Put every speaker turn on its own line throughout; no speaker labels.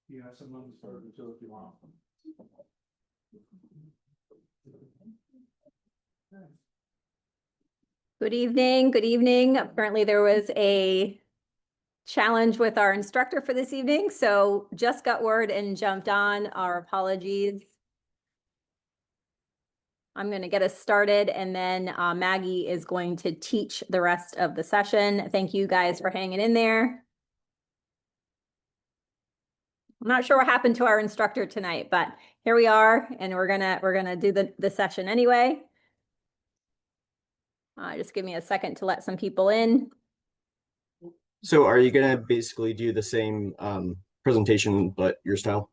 You have some undisturbed too if you want.
Good evening. Good evening. Apparently there was a challenge with our instructor for this evening, so just got word and jumped on. Our apologies. I'm going to get us started, and then Maggie is going to teach the rest of the session. Thank you guys for hanging in there. I'm not sure what happened to our instructor tonight, but here we are, and we're gonna do the session anyway. Just give me a second to let some people in.
So are you going to basically do the same presentation, but your style?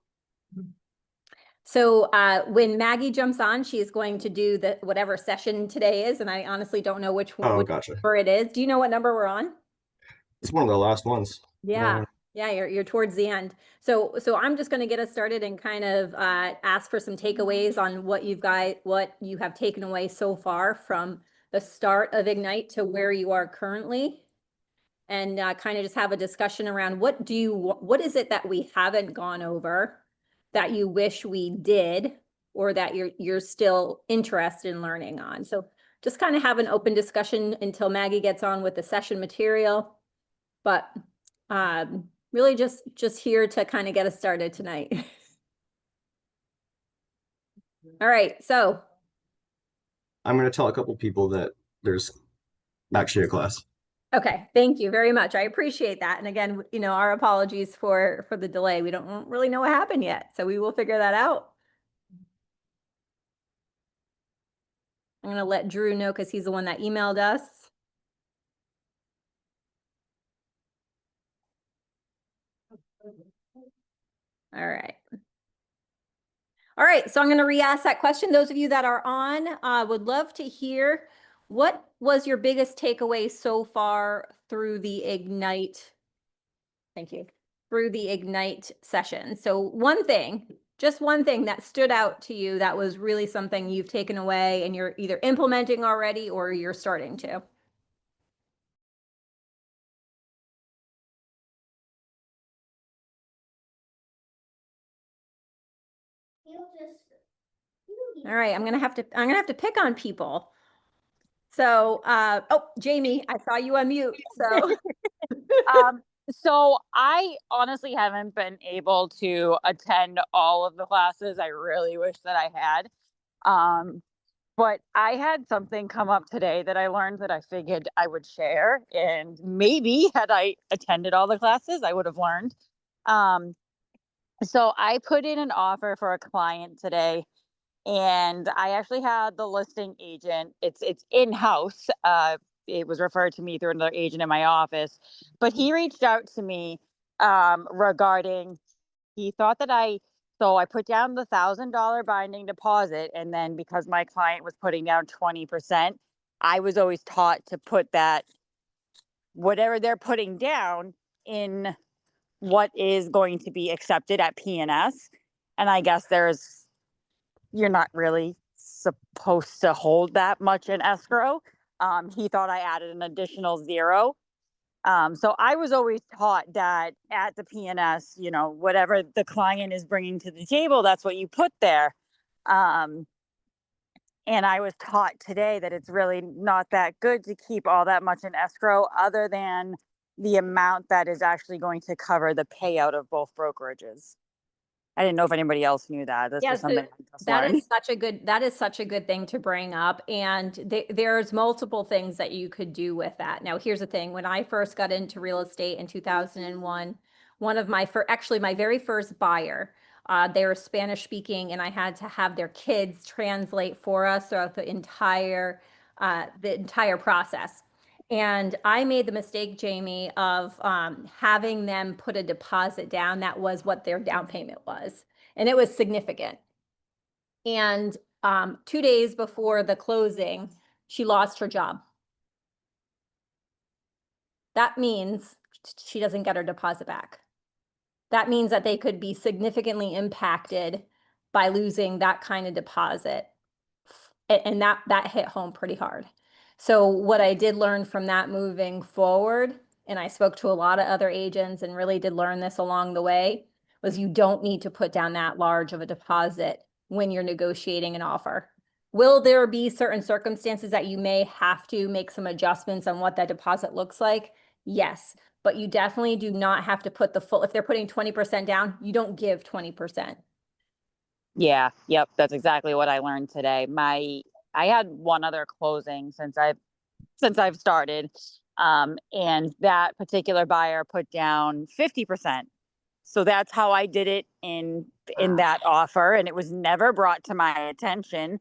So when Maggie jumps on, she's going to do whatever session today is, and I honestly don't know which
Gotcha.
number it is. Do you know what number we're on?
It's one of the last ones.
Yeah. Yeah, you're towards the end. So I'm just going to get us started and kind of ask for some takeaways on what you have taken away so far from the start of Ignite to where you are currently, and kind of just have a discussion around what is it that we haven't gone over that you wish we did, or that you're still interested in learning on. So just kind of have an open discussion until Maggie gets on with the session material, but really just here to kind of get us started tonight. All right, so
I'm going to tell a couple people that there's actually a class.
okay, thank you very much. I appreciate that. And again, our apologies for the delay. We don't really know what happened yet, so we will figure that out. I'm going to let Drew know because he's the one that emailed us. All right. All right, so I'm going to re-ask that question. Those of you that are on would love to hear, what was your biggest takeaway so far through the Ignite? Thank you. Through the Ignite session. So just one thing that stood out to you that was really something you've taken away and you're either implementing already or you're starting to. All right, I'm gonna have to pick on people. So, oh, Jamie, I saw you unmute. So,
so I honestly haven't been able to attend all of the classes. I really wish that I had. But I had something come up today that I learned that I figured I would share, and maybe had I attended all the classes, I would have learned. So I put in an offer for a client today, and I actually had the listing agent. It's in-house. It was referred to me through another agent in my office, but he reached out to me regarding, he thought that so I put down the $1,000 binding deposit, and then because my client was putting down 20%, I was always taught to put that, whatever they're putting down, in what is going to be accepted at P&S. And I guess you're not really supposed to hold that much in escrow. He thought I added an additional 0. So I was always taught that at the P&S, whatever the client is bringing to the table, that's what you put there. And I was taught today that it's really not that good to keep all that much in escrow, other than the amount that is actually going to cover the payout of both brokerages. I didn't know if anybody else knew that. This was something
that is such a good thing to bring up. And there's multiple things that you could do with that. Now, here's the thing. When I first got into real estate in 2001, one of my very first buyer, they were Spanish speaking, and I had to have their kids translate for us throughout the entire process. And I made the mistake, Jamie, of having them put a deposit down. That was what their down payment was. And it was significant. And 2 days before the closing, she lost her job. That means she doesn't get her deposit back. That means that they could be significantly impacted by losing that kind of deposit. And that hit home pretty hard. So what I did learn from that moving forward and I spoke to a lot of other agents and really did learn this along the way, was you don't need to put down that large of a deposit when you're negotiating an offer. Will there be certain circumstances that you may have to make some adjustments on what that deposit looks like? Yes, but you definitely do not have to put the full, if they're putting 20% down, you don't give 20%.
Yeah, yep, that's exactly what I learned today. I had one other closing since I've started. And that particular buyer put down 50%. So that's how I did it in that offer, and it was never brought to my attention.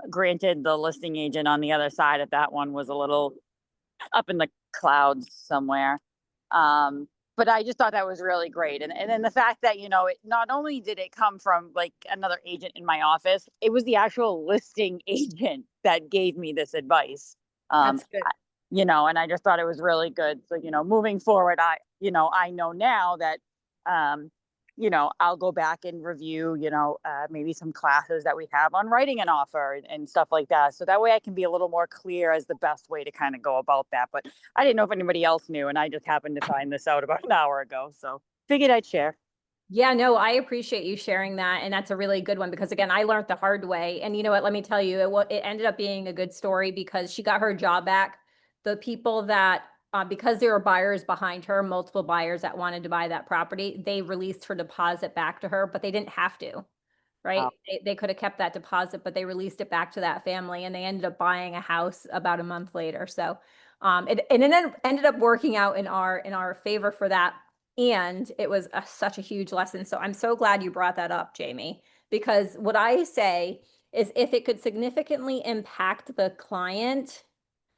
Granted, the listing agent on the other side of that one was a little up in the clouds somewhere. But I just thought that was really great. And then the fact that, you know, it not only did it come from like another agent in my office, it was the actual listing agent that gave me this advice.
That's good.
You know, and I just thought it was really good. So, you know, moving forward, I know now that, you know, I'll go back and review, you know, maybe some classes that we have on writing an offer and stuff like that. So that way I can be a little more clear as the best way to kind of go about that. But I didn't know if anybody else knew, and I just happened to find this out about an hour ago. So figured I'd share.
Yeah, no, I appreciate you sharing that. And that's a really good one because again, I learned the hard way. And you know what, let me tell you, it ended up being a good story because she got her job back. The people that, because there were buyers behind her, multiple buyers that wanted to buy that property, they released her deposit back to her, but they didn't have to, right?
Wow.
They could have kept that deposit, but they released it back to that family and they ended up buying a house about a month later. So it ended up working out in our favor for that. And it was such a huge lesson. So I'm so glad you brought that up, Jamie, because what I say is if it could significantly impact the client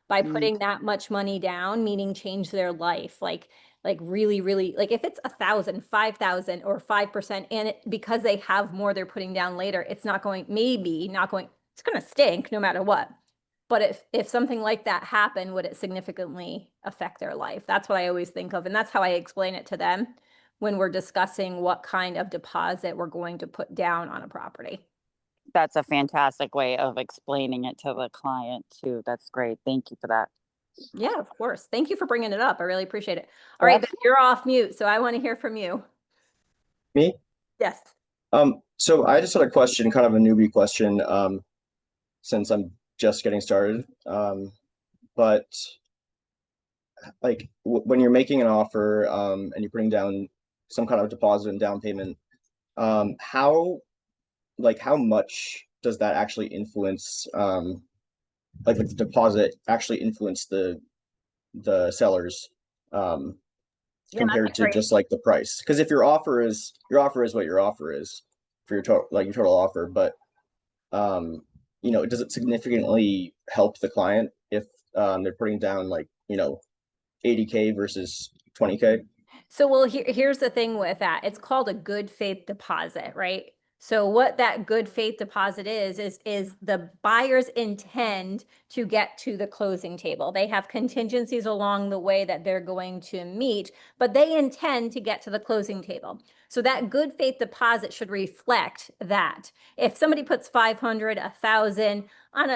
by
Mm.
putting that much money down, meaning change their life, like really, really, like if it's 1,000, 5,000 or 5%, and because they have more they're putting down later, it's not going, it's going to stink no matter what. But if something like that happened, would it significantly affect their life? That's what I always think of. And that's how I explain it to them when we're discussing what kind of deposit we're going to put down on a property.
That's a fantastic way of explaining it to the client too. That's great. Thank you for that.
Yeah, of course. Thank you for bringing it up. I really appreciate it. All right, Ben, you're off mute, so I want to hear from you.
Me?
Yes.
So I just had a question, kind of a newbie question, since I'm just getting started. But like when you're making an offer, and you're putting down some kind of deposit and down payment, how much does that actually influence, like the deposit actually influence the sellers,
Yeah, that's
compared
a
to
great.
just like the price? Because if your offer is what your offer is for your total offer, but you know, does it significantly help the client if they're putting down like, you know, 80K versus 20K?
So, well, here's the thing with that. It's called a good faith deposit, right? So what that good faith deposit is the buyers intend to get to the closing table. They have contingencies along the way that they're going to meet, but they intend to get to the closing table. So that good faith deposit should reflect that. If somebody puts 500, 1,000 on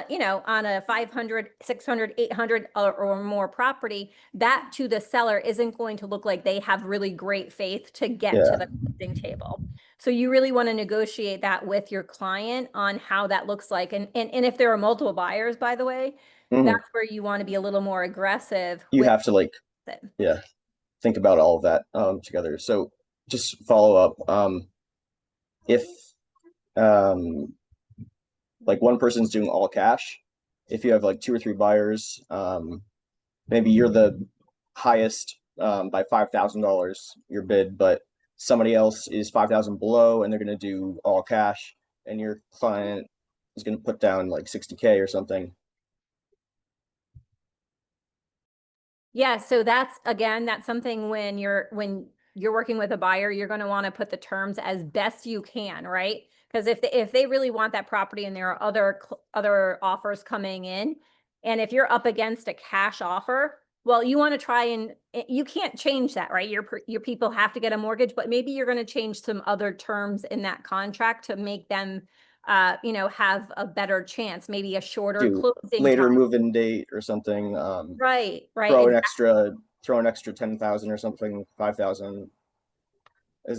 a 500, 600, 800 or more property, that to the seller isn't going to look like they have really great faith to get to
Yeah.
the closing table. So you really want to negotiate that with your client on how that looks like. And if there are multiple buyers, by the way,
Mhm.
that's where you want to be a little more aggressive
You
with
have to like,
it.
yeah, think about all of that together. So just follow up. If um like one person's doing all cash, if you have like two or three buyers, maybe you're the highest by $5,000 your bid, but somebody else is 5,000 below and they're going to do all cash, and your client is going to put down like 60K or something.
Yeah, so that's something when you're working with a buyer, you're going to want to put the terms as best you can, right? Because if they really want that property and there are other offers coming in, and if you're up against a cash offer, well, you want to try and you can't change that, right? Your people have to get a mortgage, but maybe you're going to change some other terms in that contract to make them have a better chance, maybe a shorter
Do
closing
later
time.
move-in date or something.
Right,
Throw an
exactly.
extra throw an extra 10,000 or something, 5,000.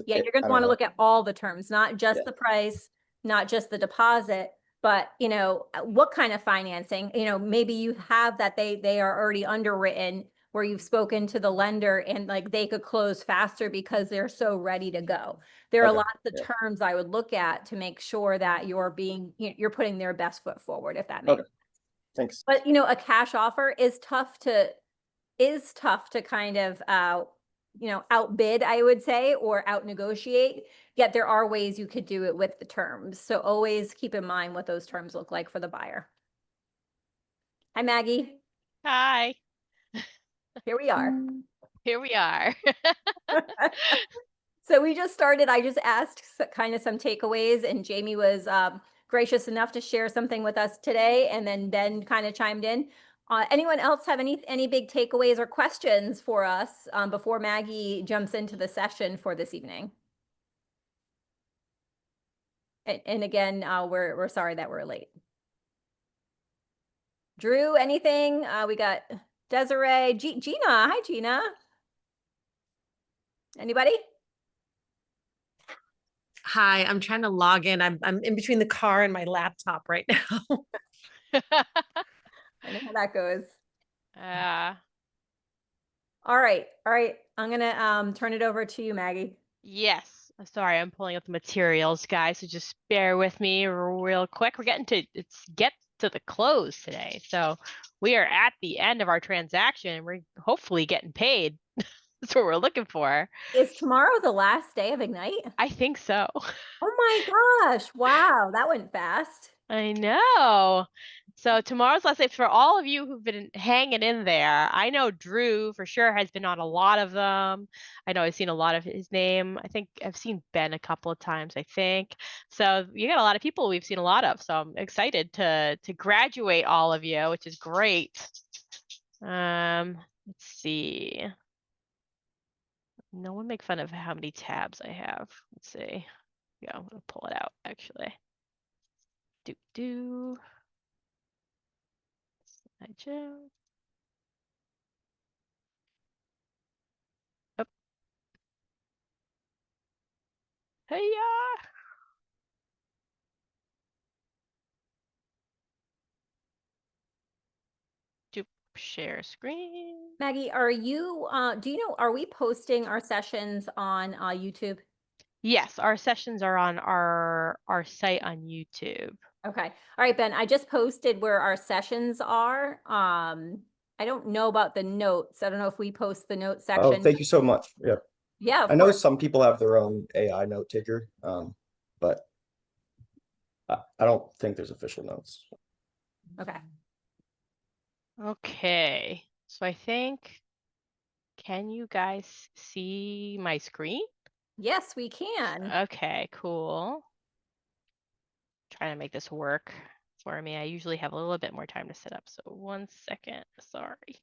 Yeah, you're
I
gonna
don't
want to
know.
look at all the terms, not just
Yeah.
the price, not just the deposit, but what kind of financing, maybe you have that they are already underwritten where you've spoken to the lender and like they could close faster because they're so ready to go. There are
Okay,
lots of
yeah.
terms I would look at to make sure that you're putting their best foot forward, if that makes
Okay. Thanks.
But a cash offer is tough to kind of outbid, I would say, or out negotiate. Yet there are ways you could do it with the terms. So always keep in mind what those terms look like for the buyer. Hi, Maggie.
Hi,
Here we are.
here we are.
So we just started. I just asked kind of some takeaways, and Jamie was gracious enough to share something with us today, and then Ben kind of chimed in. Anyone else have any big takeaways or questions for us before Maggie jumps into the session for this evening? And again, we're sorry that we're late. Drew, anything? We got Desiree, Gina. Hi, Gina. Anybody?
Hi, I'm trying to log in. I'm in between the car and my laptop right now.
I know how that goes.
Uh,
All right. I'm gonna turn it over to you, Maggie.
yes, sorry, I'm pulling up the materials, guys, so just bear with me real quick. We're getting to get to the close today. So we are at the end of our transaction. We're hopefully getting paid. That's what we're looking for.
Is tomorrow the last day of Ignite?
I think so.
Oh my gosh. Wow, that went fast.
I know. So tomorrow's last day for all of you who've been hanging in there. I know Drew for sure has been on a lot of them. I know I've seen a lot of his name. I think I've seen Ben a couple of times, I think. So you got a lot of people we've seen a lot of. So I'm excited to graduate all of you, which is great. Let's see. No one make fun of how many tabs I have. Let's see. Yeah, I'm gonna pull it out actually. Do. Slideshow. Up. Hey, yeah. To share screen.
Maggie, are we posting our sessions on YouTube?
Yes, our sessions are on our site on YouTube.
Okay. All right, Ben, I just posted where our sessions are. I don't know about the notes. I don't know if we post the note
Oh,
section.
thank you so much. Yeah.
Yeah, of
I know
course.
some people have their own AI note taker, but I don't think there's official notes.
Okay.
Okay. So I think, can you guys see my screen?
Yes, we can.
Okay, cool. Trying to make this work for me. I usually have a little bit more time to set up. So 1 second. Sorry.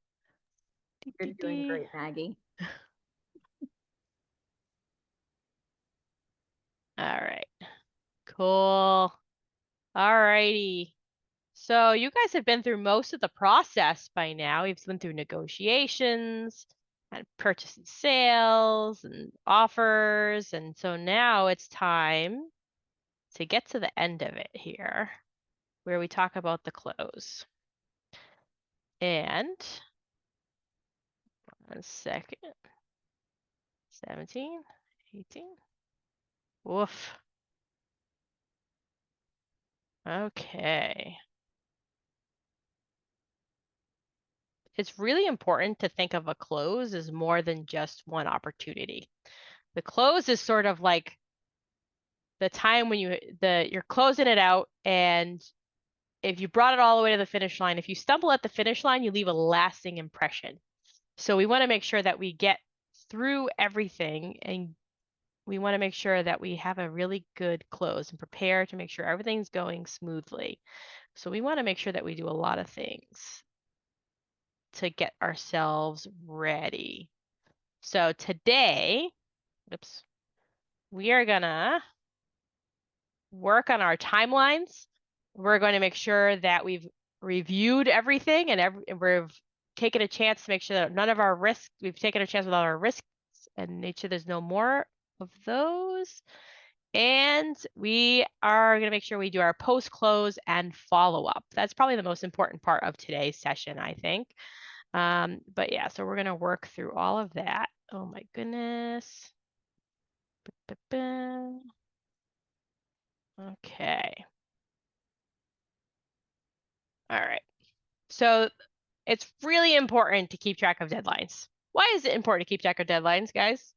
You're doing great, Maggie.
All right. Cool. All righty. So you guys have been through most of the process by now. We've been through negotiations and purchase and sales and offers. And so now it's time to get to the end of it here, where we talk about the close. And 1 second. 17, 18. Woof. Okay. It's really important to think of a close as more than just one opportunity. The close is sort of like the time when you're closing it out, and if you brought it all the way to the finish line, if you stumble at the finish line, you leave a lasting impression. So we want to make sure that we get through everything, and we want to make sure that we have a really good close and prepare to make sure everything's going smoothly. So we want to make sure that we do a lot of things to get ourselves ready. So today, we are gonna work on our timelines. We're going to make sure that we've reviewed everything and we've taken a chance to make sure that none of our risks, we've taken a chance with all our risks and made sure there's no more of those. And we are going to make sure we do our post-close and follow-up. That's probably the most important part of today's session, I think. But yeah, so we're going to work through all of that. Oh my goodness. Okay. All right. So it's really important to keep track of deadlines. Why is it important to keep track of deadlines, guys?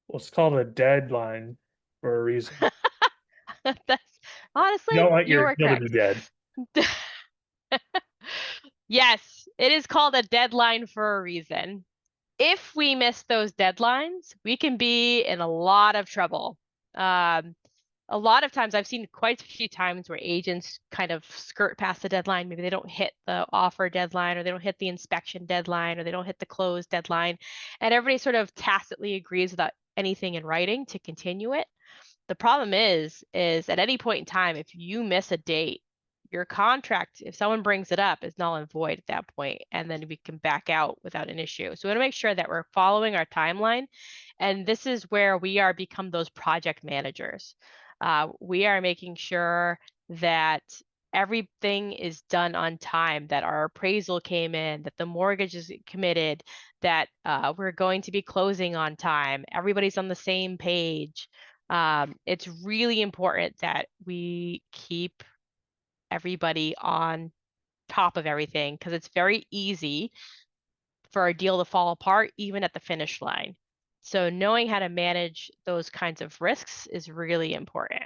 Well, it's called a deadline for a reason.
That's honestly,
You don't want
you
your
are
deal to
correct.
be dead.
Yes, it is called a deadline for a reason. If we miss those deadlines, we can be in a lot of trouble. A lot of times I've seen quite a few times where agents kind of skirt past the deadline. Maybe they don't hit the offer deadline, or they don't hit the inspection deadline, or they don't hit the close deadline. And everybody sort of tacitly agrees without anything in writing to continue it. The problem is at any point in time, if you miss a date, your contract, if someone brings it up, is null and void at that point, and then we can back out without an issue. So we want to make sure that we're following our timeline. And this is where we are become those project managers. We are making sure that everything is done on time, that our appraisal came in, that the mortgage is committed, that we're going to be closing on time, everybody's on the same page. It's really important that we keep everybody on top of everything, because it's very easy for a deal to fall apart even at the finish line. So knowing how to manage those kinds of risks is really important.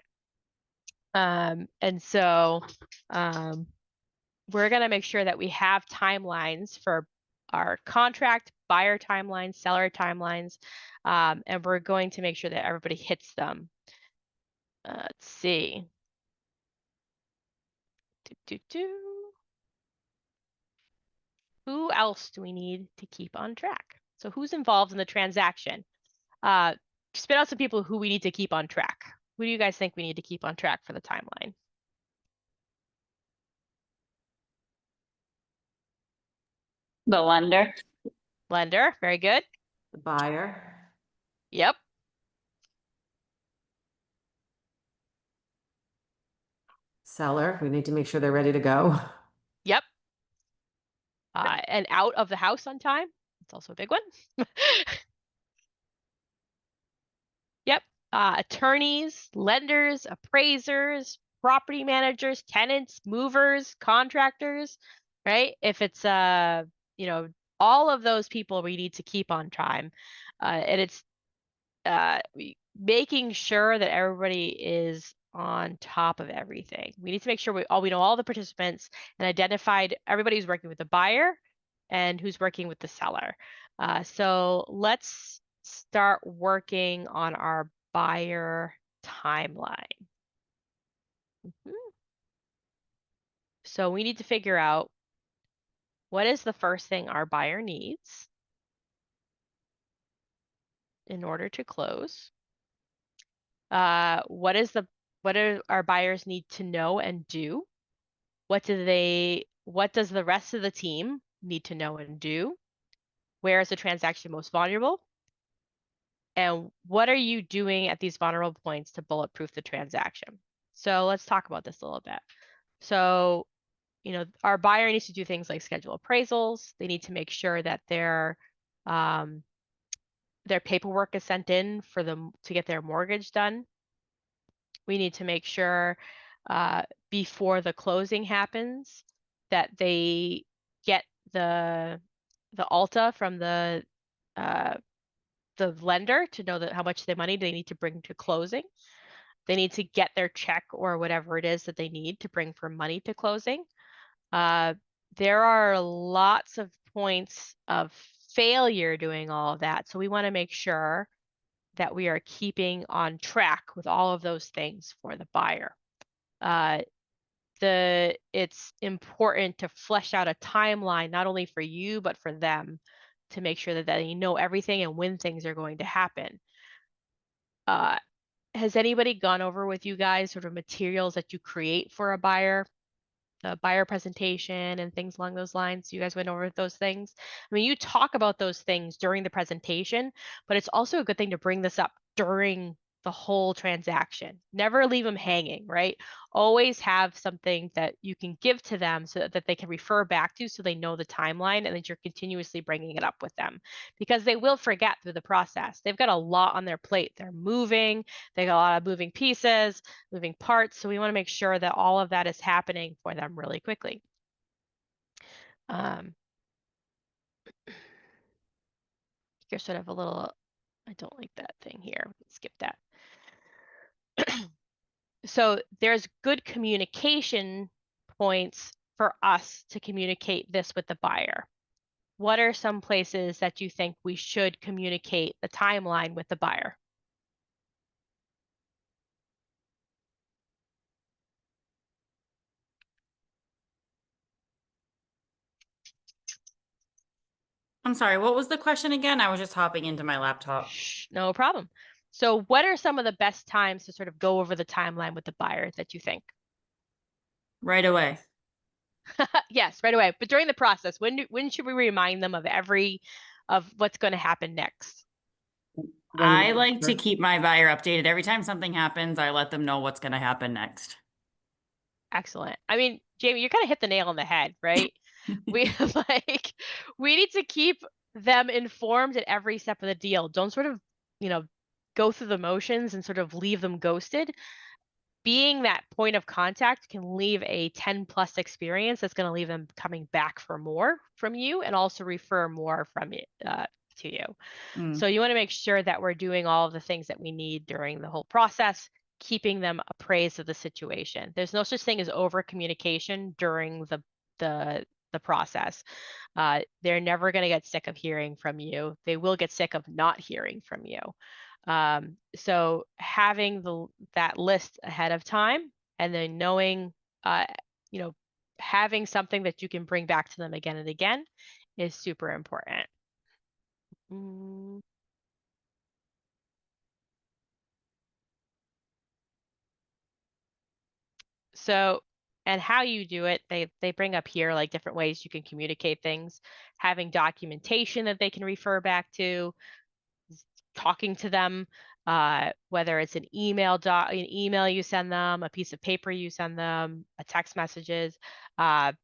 And so we're going to make sure that we have timelines for our contract, buyer timelines, seller timelines, and we're going to make sure that everybody hits them. Let's see. Who else do we need to keep on track? So who's involved in the transaction? Spit out some people who we need to keep on track. Who do you guys think we need to keep on track for the timeline?
The lender.
Lender, very good.
The buyer.
Yep.
Seller, we need to make sure they're ready to go.
Yep. And out of the house on time. That's also a big one. Yep. Attorneys, lenders, appraisers, property managers, tenants, movers, contractors, right? If it's all of those people we need to keep on time. And it's making sure that everybody is on top of everything. We need to make sure we know all the participants and identified everybody who's working with the buyer and who's working with the seller. So let's start working on our buyer timeline. So we need to figure out what is the first thing our buyer needs in order to close. What do our buyers need to know and do? What does the rest of the team need to know and do? Where is the transaction most vulnerable? And what are you doing at these vulnerable points to bulletproof the transaction? So let's talk about this a little bit. So, our buyer needs to do things like schedule appraisals. They need to make sure that their paperwork is sent in for them to get their mortgage done. We need to make sure before the closing happens that they get the ALTA from the lender to know that how much the money they need to bring to closing. They need to get their check or whatever it is that they need to bring for money to closing. There are lots of points of failure doing all of that. So we want to make sure that we are keeping on track with all of those things for the buyer. It's important to flesh out a timeline, not only for you, but for them, to make sure that they know everything and when things are going to happen. has anybody gone over with you guys sort of materials that you create for a buyer? The buyer presentation and things along those lines. You guys went over those things. I mean, you talk about those things during the presentation, but it's also a good thing to bring this up during the whole transaction. Never leave them hanging, right? Always have something that you can give to them so that they can refer back to, so they know the timeline and that you're continuously bringing it up with them, because they will forget through the process. They've got a lot on their plate. They're moving, they got a lot of moving pieces, moving parts. So we want to make sure that all of that is happening for them really quickly. Here's sort of a little, I don't like that thing here. Skip that. So there's good communication points for us to communicate this with the buyer. What are some places that you think we should communicate the timeline with the buyer?
I'm sorry, what was the question again? I was just hopping into my laptop.
No problem. So what are some of the best times to sort of go over the timeline with the buyer that you think?
Right away.
Yes, right away. But during the process, when should we remind them of what's going to happen next?
I like to keep my buyer updated. Every time something happens, I let them know what's going to happen next.
Excellent. I mean, Jamie, you kind of hit the nail on the head, right? We we need to keep them informed at every step of the deal. Don't sort of, go through the motions and sort of leave them ghosted. Being that point of contact can leave a 10+ experience that's going to leave them coming back for more from you and also refer more from it to you. So you want to make sure that we're doing all of the things that we need during the whole process, keeping them appraised of the situation. There's no such thing as over communication during the process. They're never going to get sick of hearing from you. They will get sick of not hearing from you. So having that list ahead of time and then knowing, having something that you can bring back to them again and again is super important. So, and how you do it, they bring up here like different ways you can communicate things, having documentation that they can refer back to, talking to them, whether it's an email you send them, a piece of paper you send them, a text messages. I'm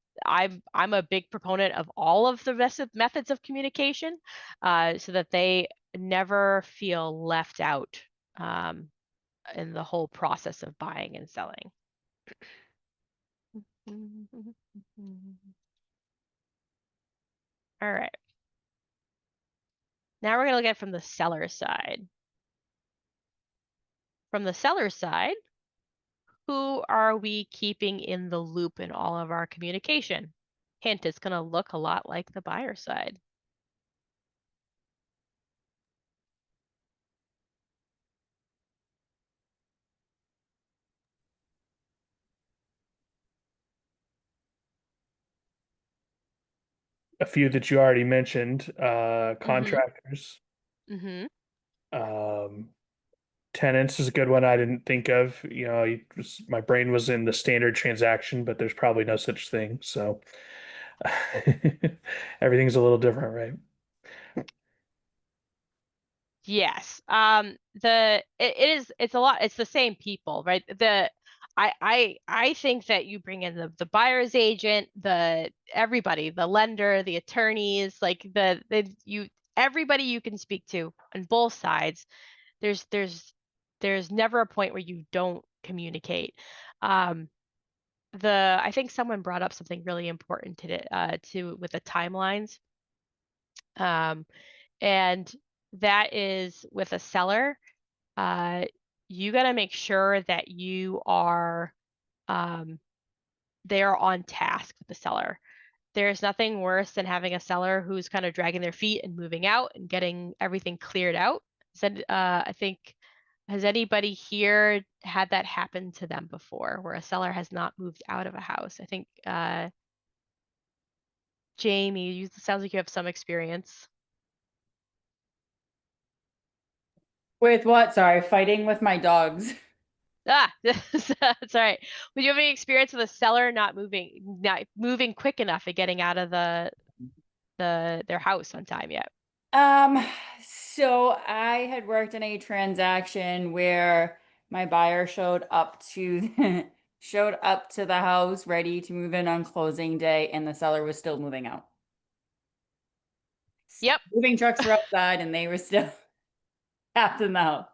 a big proponent of all of the methods of communication, so that they never feel left out in the whole process of buying and selling. All right. Now we're going to look at it from the seller side. From the seller side, who are we keeping in the loop in all of our communication? Hint, it's going to look a lot like the buyer side.
A few that you already mentioned, contractors. Tenants is a good one I didn't think of. My brain was in the standard transaction, but there's probably no such thing. So everything's a little different, right?
Yes. It's a lot. It's the same people, right? I think that you bring in the buyer's agent, everybody, the lender, the attorneys, like everybody you can speak to on both sides. There's never a point where you don't communicate. I think someone brought up something really important with the timelines. And that is with a seller, you got to make sure that you are they are on task with the seller. There's nothing worse than having a seller who's kind of dragging their feet and moving out and getting everything cleared out. I think, has anybody here had that happen to them before, where a seller has not moved out of a house? I think, Jamie, sounds like you have some experience.
With what? Sorry, fighting with my dogs.
Ah, that's all right. Would you have any experience with a seller not moving quick enough at getting out of their house on time yet?
So I had worked in a transaction where my buyer showed up to showed up to the house ready to move in on closing day, and the seller was still moving out.
Yep.
Moving trucks were outside and they were still trapped in the house.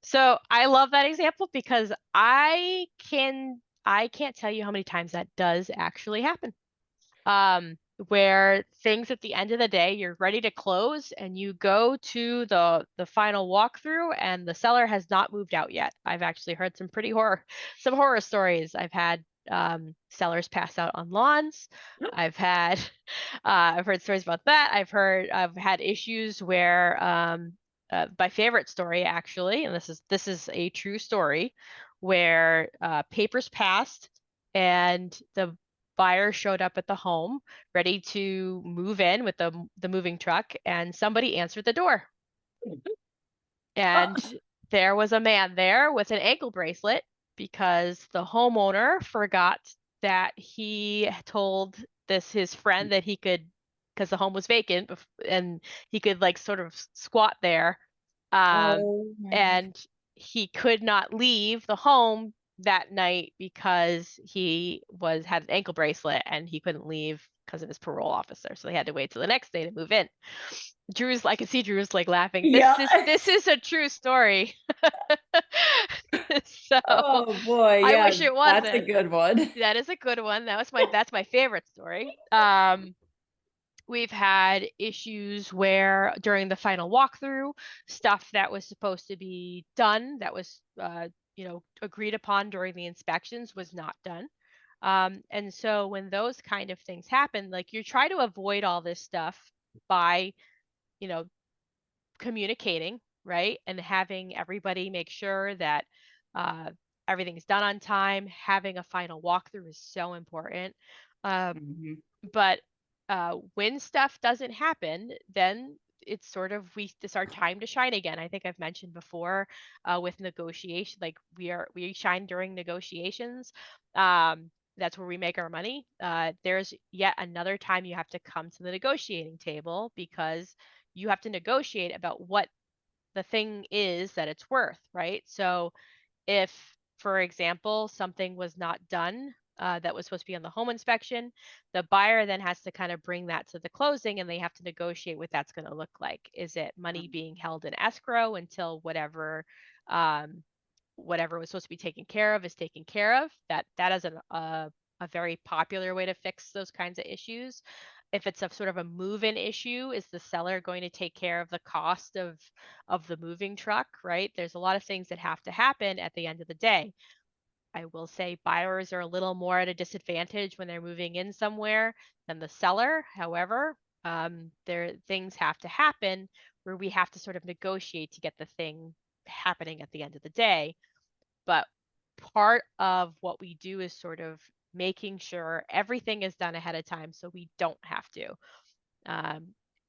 So I love that example because I can't tell you how many times that does actually happen. Where things at the end of the day, you're ready to close and you go to the final walkthrough and the seller has not moved out yet. I've actually heard some horror stories. I've had sellers pass out on lawns. I've heard stories about that. I've had issues where my favorite story actually, and this is a true story, where papers passed and the buyer showed up at the home ready to move in with the moving truck, and somebody answered the door. And there was a man there with an ankle bracelet because the homeowner forgot that he told his friend that he could, because the home was vacant and he could like sort of squat there.
Oh my God.
And he could not leave the home that night because he had an ankle bracelet and he couldn't leave because of his parole officer. So they had to wait till the next day to move in. I can see Drew's like laughing.
Yeah.
This is a true story. So
Oh boy,
I
yeah,
wish it wasn't.
that's a good one.
That is a good one. That's my favorite story. We've had issues where during the final walkthrough, stuff that was supposed to be done, that was agreed upon during the inspections, was not done. And so when those kind of things happen, like you try to avoid all this stuff by, communicating, right? And having everybody make sure that uh, everything's done on time. Having a final walkthrough is so important.
Mhm.
But when stuff doesn't happen, then it's sort of it's our time to shine again. I think I've mentioned before with negotiation, like we shine during negotiations. That's where we make our money. There's yet another time you have to come to the negotiating table because you have to negotiate about what the thing is that it's worth, right? So if, for example, something was not done that was supposed to be on the home inspection, the buyer then has to kind of bring that to the closing and they have to negotiate what that's going to look like. Is it money being held in escrow until whatever was supposed to be taken care of is taken care of? That is a very popular way to fix those kinds of issues. If it's a sort of a move-in issue, is the seller going to take care of the cost of the moving truck, right? There's a lot of things that have to happen at the end of the day. I will say buyers are a little more at a disadvantage when they're moving in somewhere than the seller. However, things have to happen where we have to sort of negotiate to get the thing happening at the end of the day. But part of what we do is sort of making sure everything is done ahead of time so we don't have to.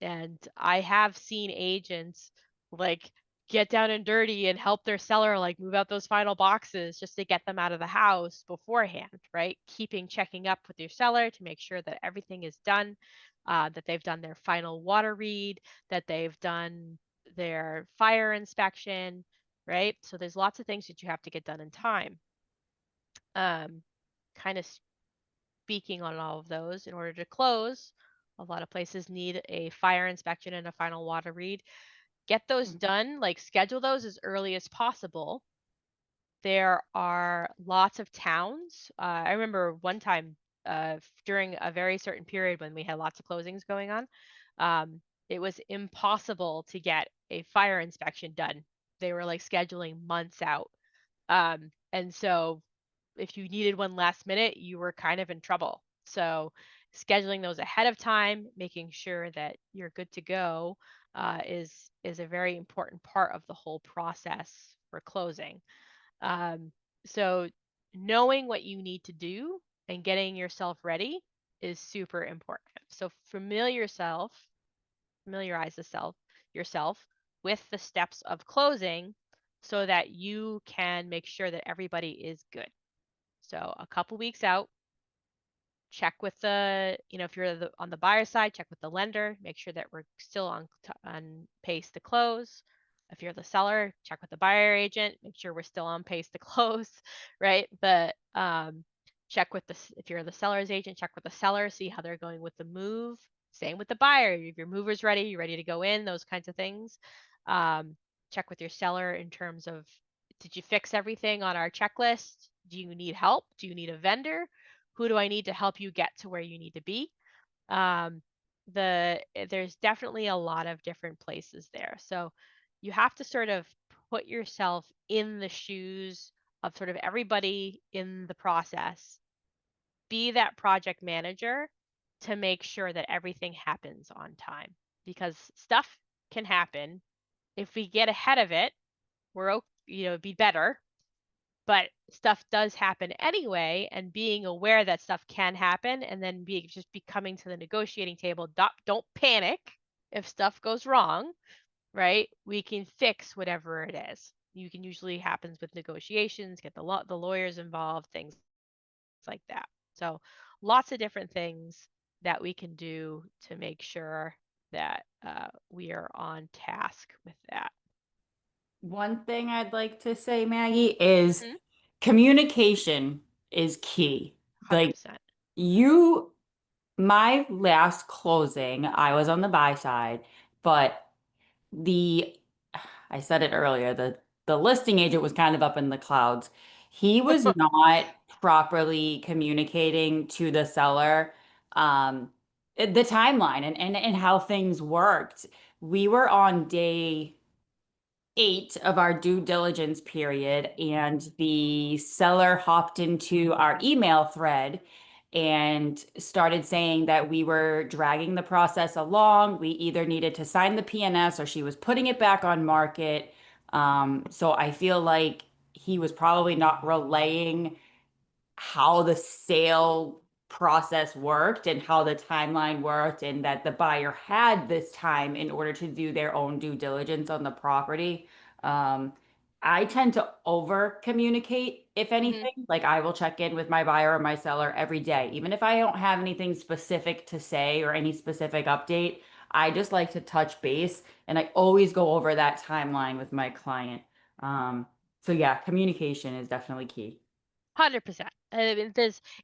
And I have seen agents like get down and dirty and help their seller like move out those final boxes just to get them out of the house beforehand, right? Checking up with your seller to make sure that everything is done, that they've done their final water read, that they've done their fire inspection, right? So there's lots of things that you have to get done in time. Kind of speaking on all of those, in order to close, a lot of places need a fire inspection and a final water read. Get those done, like schedule those as early as possible. There are lots of towns. I remember one time during a very certain period when we had lots of closings going on, it was impossible to get a fire inspection done. They were like scheduling months out. And so if you needed one last minute, you were kind of in trouble. So scheduling those ahead of time, making sure that you're good to go is a very important part of the whole process for closing. So knowing what you need to do and getting yourself ready is super important. So familiarize yourself with the steps of closing so that you can make sure that everybody is good. So a couple weeks out, check with the, if you're on the buyer side, check with the lender, make sure that we're still on pace to close. If you're the seller, check with the buyer agent, make sure we're still on pace to close, right? But check with if you're the seller's agent, check with the seller, see how they're going with the move. Same with the buyer. If your mover's ready, you're ready to go in, those kinds of things. Check with your seller in terms of, did you fix everything on our checklist? Do you need help? Do you need a vendor? Who do I need to help you get to where you need to be? There's definitely a lot of different places there. So you have to sort of put yourself in the shoes of sort of everybody in the process. Be that project manager to make sure that everything happens on time, because stuff can happen. If we get ahead of it, it'd be better. But stuff does happen anyway, and being aware that stuff can happen, and then just coming to the negotiating table. Don't panic if stuff goes wrong, right? We can fix whatever it is. You can usually happens with negotiations, get the lawyers involved, things like that. So lots of different things that we can do to make sure that we are on task with that.
One thing I'd like to say, Maggie, is
Mhm.
communication is key.
100%.
My last closing, I was on the buy side, but I said it earlier, the listing agent was kind of up in the clouds. He was not properly communicating to the seller, the timeline and how things worked. We were on day 8 of our due diligence period, and the seller hopped into our email thread and started saying that we were dragging the process along. We either needed to sign the PNS or she was putting it back on market. So I feel like he was probably not relaying how the sale process worked and how the timeline worked, and that the buyer had this time in order to do their own due diligence on the property. I tend to over communicate, if anything. Like, I will check in with my buyer or my seller every day, even if I don't have anything specific to say or any specific update. I just like to touch base, and I always go over that timeline with my client. So yeah, communication is definitely key.
100%. I mean,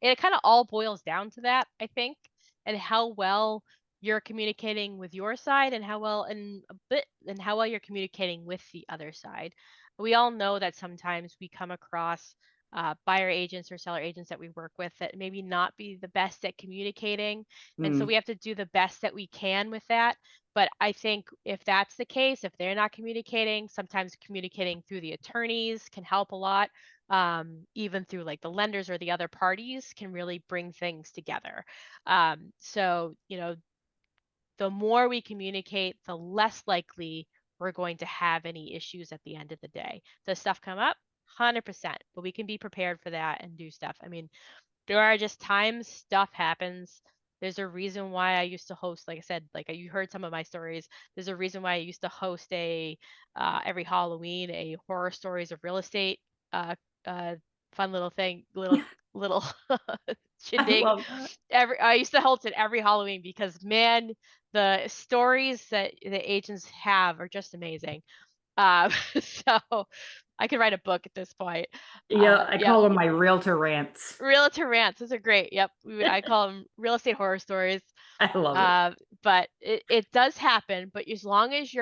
it kind of all boils down to that, I think, and how well you're communicating with your side, and how well you're communicating with the other side. We all know that sometimes we come across buyer agents or seller agents that we work with that maybe not be the best at communicating, and so we have to do the best that we can with that. But I think if that's the case, if they're not communicating, sometimes communicating through the attorneys can help a lot. Even through like the lenders or the other parties can really bring things together. So, the more we communicate, the less likely we're going to have any issues at the end of the day. Does stuff come up? 100%, but we can be prepared for that and do stuff. I mean, there are just times stuff happens. There's a reason why I used to host, like I said, like you heard some of my stories. There's a reason why I used to host every Halloween, a horror stories of real estate, uh, fun little thing, little shindig. I used to host it every Halloween because, man, the stories that the agents have are just amazing. So I could write a book at this point.
Yeah, I call them my realtor rants.
Realtor rants. Those are great. Yep. I call them real estate horror stories.
I love it.
But it does happen. But as long as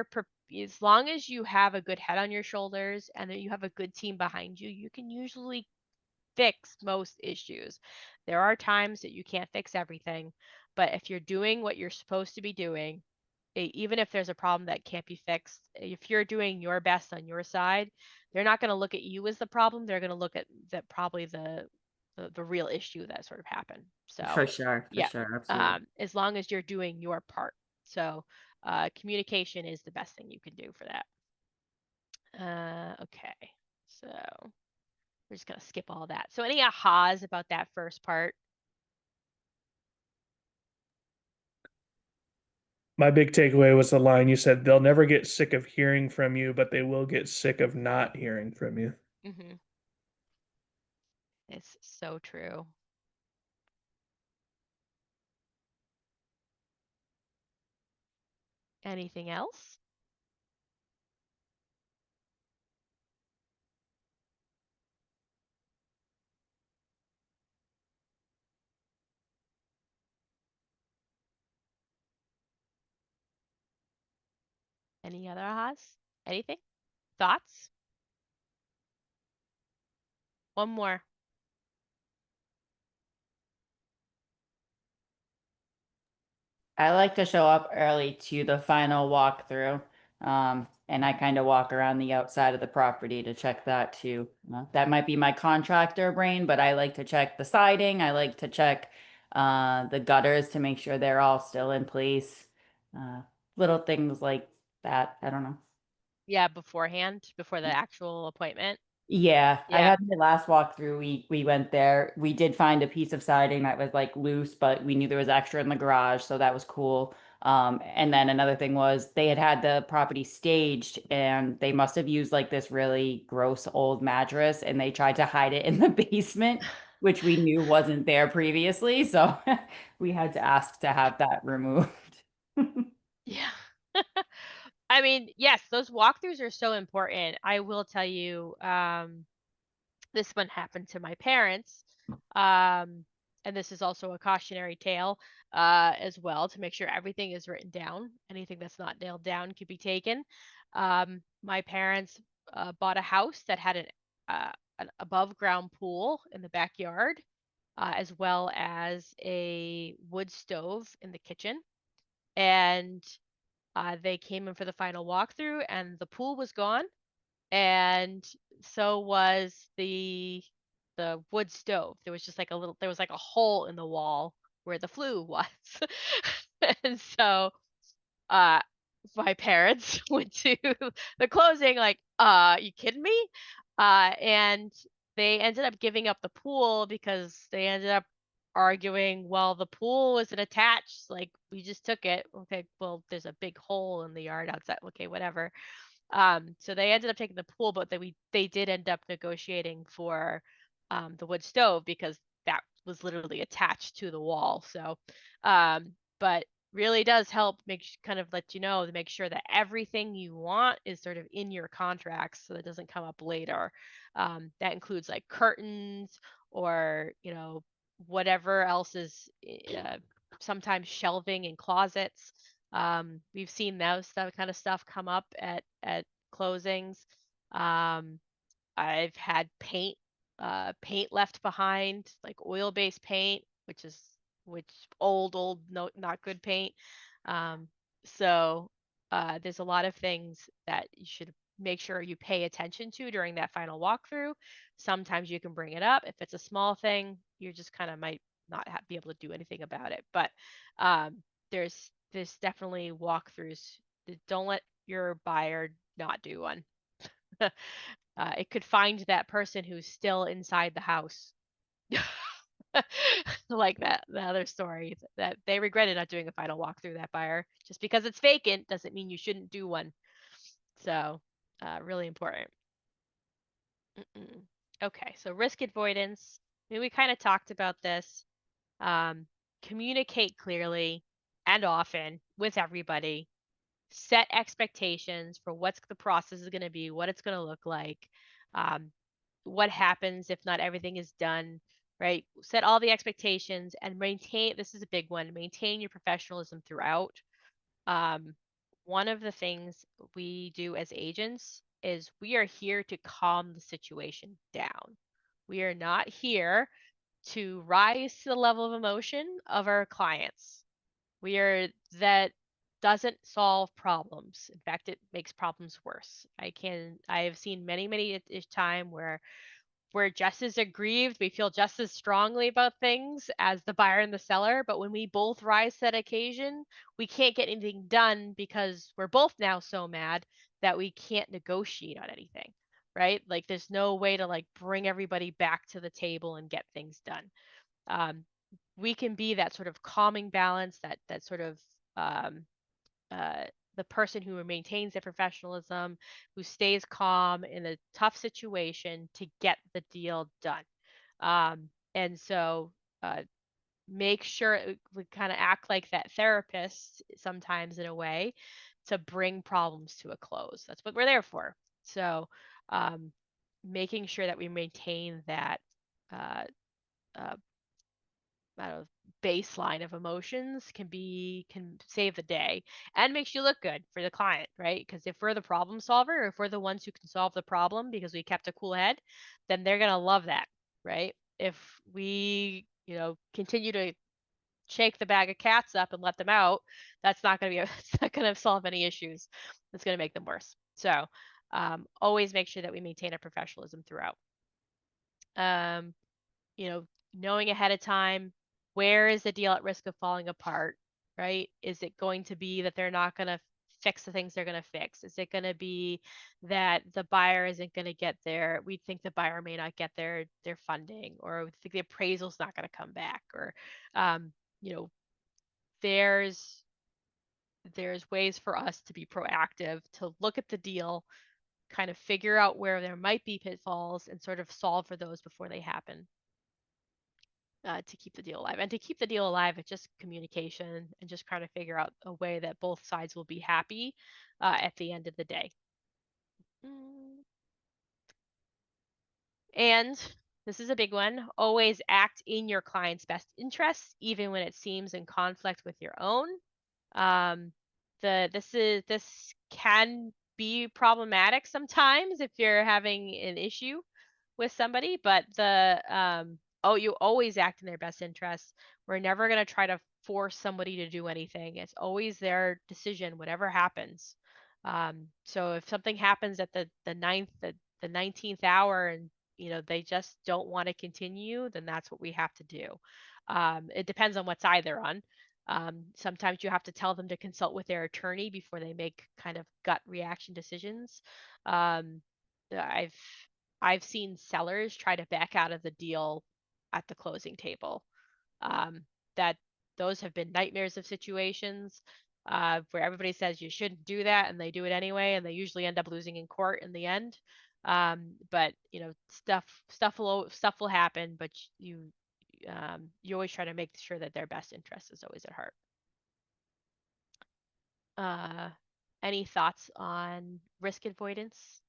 as long as you have a good head on your shoulders and that you have a good team behind you, you can usually fix most issues. There are times that you can't fix everything, but if you're doing what you're supposed to be doing, even if there's a problem that can't be fixed, if you're doing your best on your side, they're not going to look at you as the problem. They're going to look at probably the real issue that sort of happened. So
For sure,
yeah,
absolutely.
as long as you're doing your part. So communication is the best thing you can do for that. Okay, so we're just gonna skip all that. So any ahas about that first part?
My big takeaway was the line you said, they'll never get sick of hearing from you, but they will get sick of not hearing from you.
Mm-hmm. It's so true. Anything else? Any other ahas? Anything? Thoughts? One more.
I like to show up early to the final walkthrough. And I kind of walk around the outside of the property to check that too. That might be my contractor brain, but I like to check the siding. I like to check the gutters to make sure they're all still in place. Uh, Little things like that. I don't know.
Yeah, beforehand, before the actual appointment.
Yeah, I
Yeah.
had the last walkthrough. We went there. We did find a piece of siding that was like loose, but we knew there was extra in the garage, so that was cool. And then another thing was they had the property staged, and they must have used like this really gross old mattress, and they tried to hide it in the basement, which we knew wasn't there previously. So we had to ask to have that removed.
Yeah. I mean, yes, those walkthroughs are so important. I will tell you, this one happened to my parents. And this is also a cautionary tale, as well, to make sure everything is written down. Anything that's not nailed down could be taken. My parents, bought a house that had an above ground pool in the backyard, as well as a wood stove in the kitchen. And they came in for the final walkthrough, and the pool was gone, and so was the wood stove. There was just like there was like a hole in the wall where the flue was. And so uh my parents went to the closing like, you kidding me? And they ended up giving up the pool because they ended up arguing, well, the pool isn't attached, like we just took it. Okay, well, there's a big hole in the yard outside. Okay, whatever. So they ended up taking the pool, but they did end up negotiating for the wood stove because that was literally attached to the wall. So, but really does help kind of let you know to make sure that everything you want is sort of in your contracts so that doesn't come up later. That includes like curtains or, whatever else is sometimes shelving in closets. We've seen that kind of stuff come up at closings. I've had paint left behind, like oil-based paint, which old, no, not good paint. Um, so there's a lot of things that you should make sure you pay attention to during that final walkthrough. Sometimes you can bring it up. If it's a small thing, you just kind of might not be able to do anything about it. But um, there's definitely walkthroughs. Don't let your buyer not do one. It could find that person who's still inside the house. Like the other story that they regretted not doing a final walkthrough, that buyer. Just because it's vacant doesn't mean you shouldn't do one. So, really important. Okay, so risk avoidance. I mean, we kind of talked about this. Um, Communicate clearly and often with everybody. Set expectations for what's the process is going to be, what it's going to look like, um, what happens if not everything is done, right? Set all the expectations and maintain, this is a big one, maintain your professionalism throughout. Um, One of the things we do as agents is we are here to calm the situation down. We are not here to rise to the level of emotion of our clients. That doesn't solve problems. In fact, it makes problems worse. I have seen many time where we're just as aggrieved, we feel just as strongly about things as the buyer and the seller, but when we both rise to that occasion, we can't get anything done because we're both now so mad that we can't negotiate on anything, right? Like there's no way to like bring everybody back to the table and get things done. Um, we can be that sort of calming balance, that sort of the person who maintains their professionalism, who stays calm in a tough situation to get the deal done. And so make sure we kind of act like that therapist sometimes in a way to bring problems to a close. That's what we're there for. So making sure that we maintain that uh, uh, I don't know, baseline of emotions can save the day and makes you look good for the client, right? Because if we're the problem solver, or if we're the ones who can solve the problem because we kept a cool head, then they're gonna love that, right? If we, continue to shake the bag of cats up and let them out, that's not gonna be it's not gonna solve any issues. It's gonna make them worse. So always make sure that we maintain our professionalism throughout. Um, knowing ahead of time, where is the deal at risk of falling apart, right? Is it going to be that they're not going to fix the things they're going to fix? Is it going to be that the buyer isn't going to get we think the buyer may not get their funding, or we think the appraisal's not going to come back, or you know, there's ways for us to be proactive, to look at the deal, kind of figure out where there might be pitfalls and sort of solve for those before they happen. To keep the deal alive. And to keep the deal alive, it's just communication and just trying to figure out a way that both sides will be happy at the end of the day. And this is a big one. Always act in your client's best interests, even when it seems in conflict with your own. This can be problematic sometimes if you're having an issue with somebody, but you always act in their best interests. We're never going to try to force somebody to do anything. It's always their decision, whatever happens. So if something happens at the 19th hour, and they just don't want to continue, then that's what we have to do. It depends on what side they're on. Sometimes you have to tell them to consult with their attorney before they make kind of gut reaction decisions. I've seen sellers try to back out of the deal at the closing table. That those have been nightmares of situations where everybody says you shouldn't do that, and they do it anyway, and they usually end up losing in court in the end. But stuff will happen, but you always try to make sure that their best interest is always at heart. Any thoughts on risk avoidance?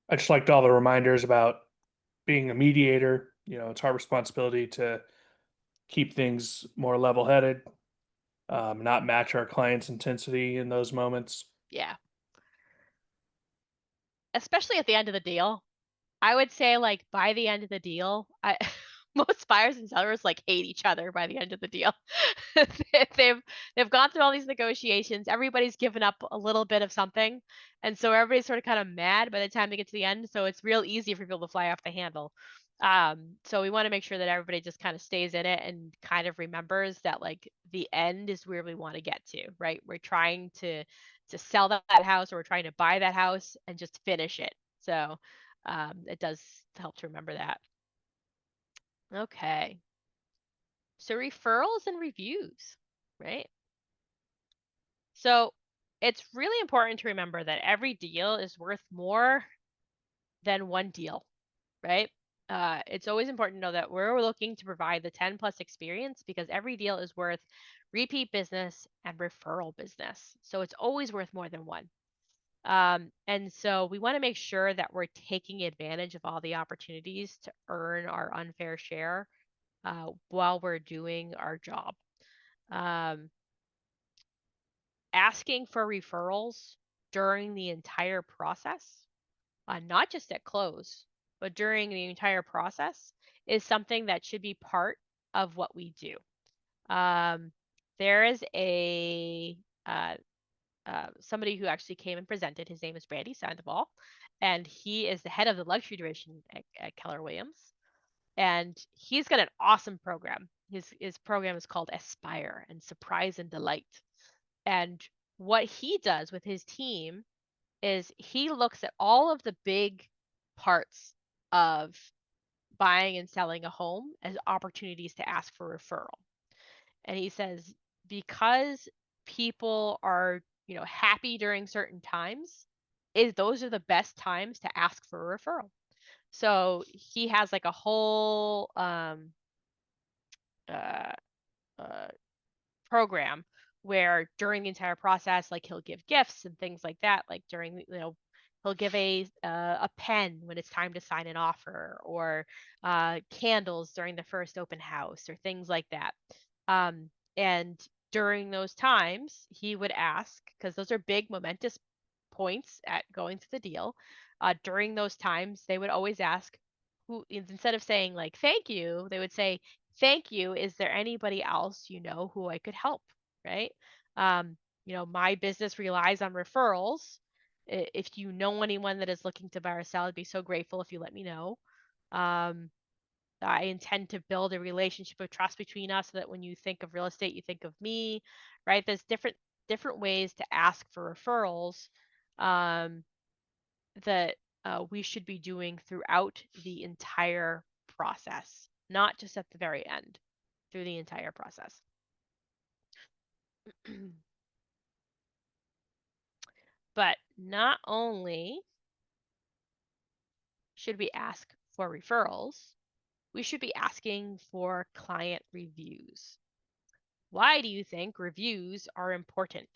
I just liked all the reminders about being a mediator. It's our responsibility to keep things more level-headed, not match our client's intensity in those moments.
Yeah. Especially at the end of the deal. I would say, like, by the end of the deal, most buyers and sellers hate each other by the end of the deal. They've gone through all these negotiations. Everybody's given up a little bit of something, and so everybody's sort of kind of mad by the time they get to the end. So it's real easy for people to fly off the handle. So we want to make sure that everybody just kind of stays in it and kind of remembers that the end is where we want to get to, right? We're trying to sell that house, or we're trying to buy that house and just finish it. So it does help to remember that. Okay. So referrals and reviews, right? So it's really important to remember that every deal is worth more than one deal, right? It's always important to know that we're looking to provide the 10+ experience, because every deal is worth repeat business and referral business. So it's always worth more than one. And so we want to make sure that we're taking advantage of all the opportunities to earn our unfair share while we're doing our job. Asking for referrals during the entire process, not just at close, but during the entire process, is something that should be part of what we do. There is somebody who actually came and presented. His name is Randy Sandoval, and he is the head of the luxury division at Keller Williams. And he's got an awesome program. His program is called Aspire and Surprise and Delight. And what he does with his team is he looks at all of the big parts of buying and selling a home as opportunities to ask for referral. And he says, because people are, happy during certain times, those are the best times to ask for a referral. So he has like a whole uh, uh, program where during the entire process, like he'll give gifts and things like that, like during, he'll give a pen when it's time to sign an offer, or candles during the first open house, or things like that. And during those times, he would ask, because those are big momentous points at going to the deal. During those times, they would always ask, who, instead of saying like thank you, they would say, thank you, is there anybody else you know who I could help? Right? My business relies on referrals. If you know anyone that is looking to buy or sell, I'd be so grateful if you let me know. I intend to build a relationship of trust between us so that when you think of real estate, you think of me, right? There's different ways to ask for referrals that we should be doing throughout the entire process, not just at the very end, through the entire process. But not only should we ask for referrals, we should be asking for client reviews. Why do you think reviews are important?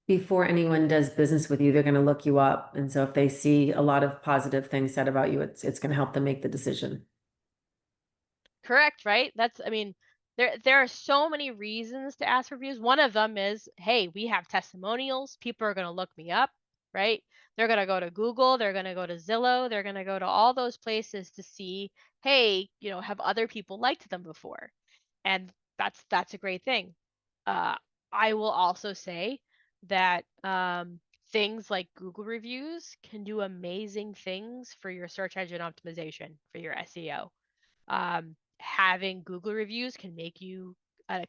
Before anyone does business with you, they're going to look you up. And so if they see a lot of positive things said about you, it's going to help them make the decision.
Correct, right? There are so many reasons to ask for reviews. One of them is, hey, we have testimonials. People are going to look me up, right? They're going to go to Google, they're going to go to Zillow, they're going to go to all those places to see, hey, have other people liked them before? And that's a great thing. I will also say that things like Google reviews can do amazing things for your search engine optimization, for your SEO. Having Google reviews can make you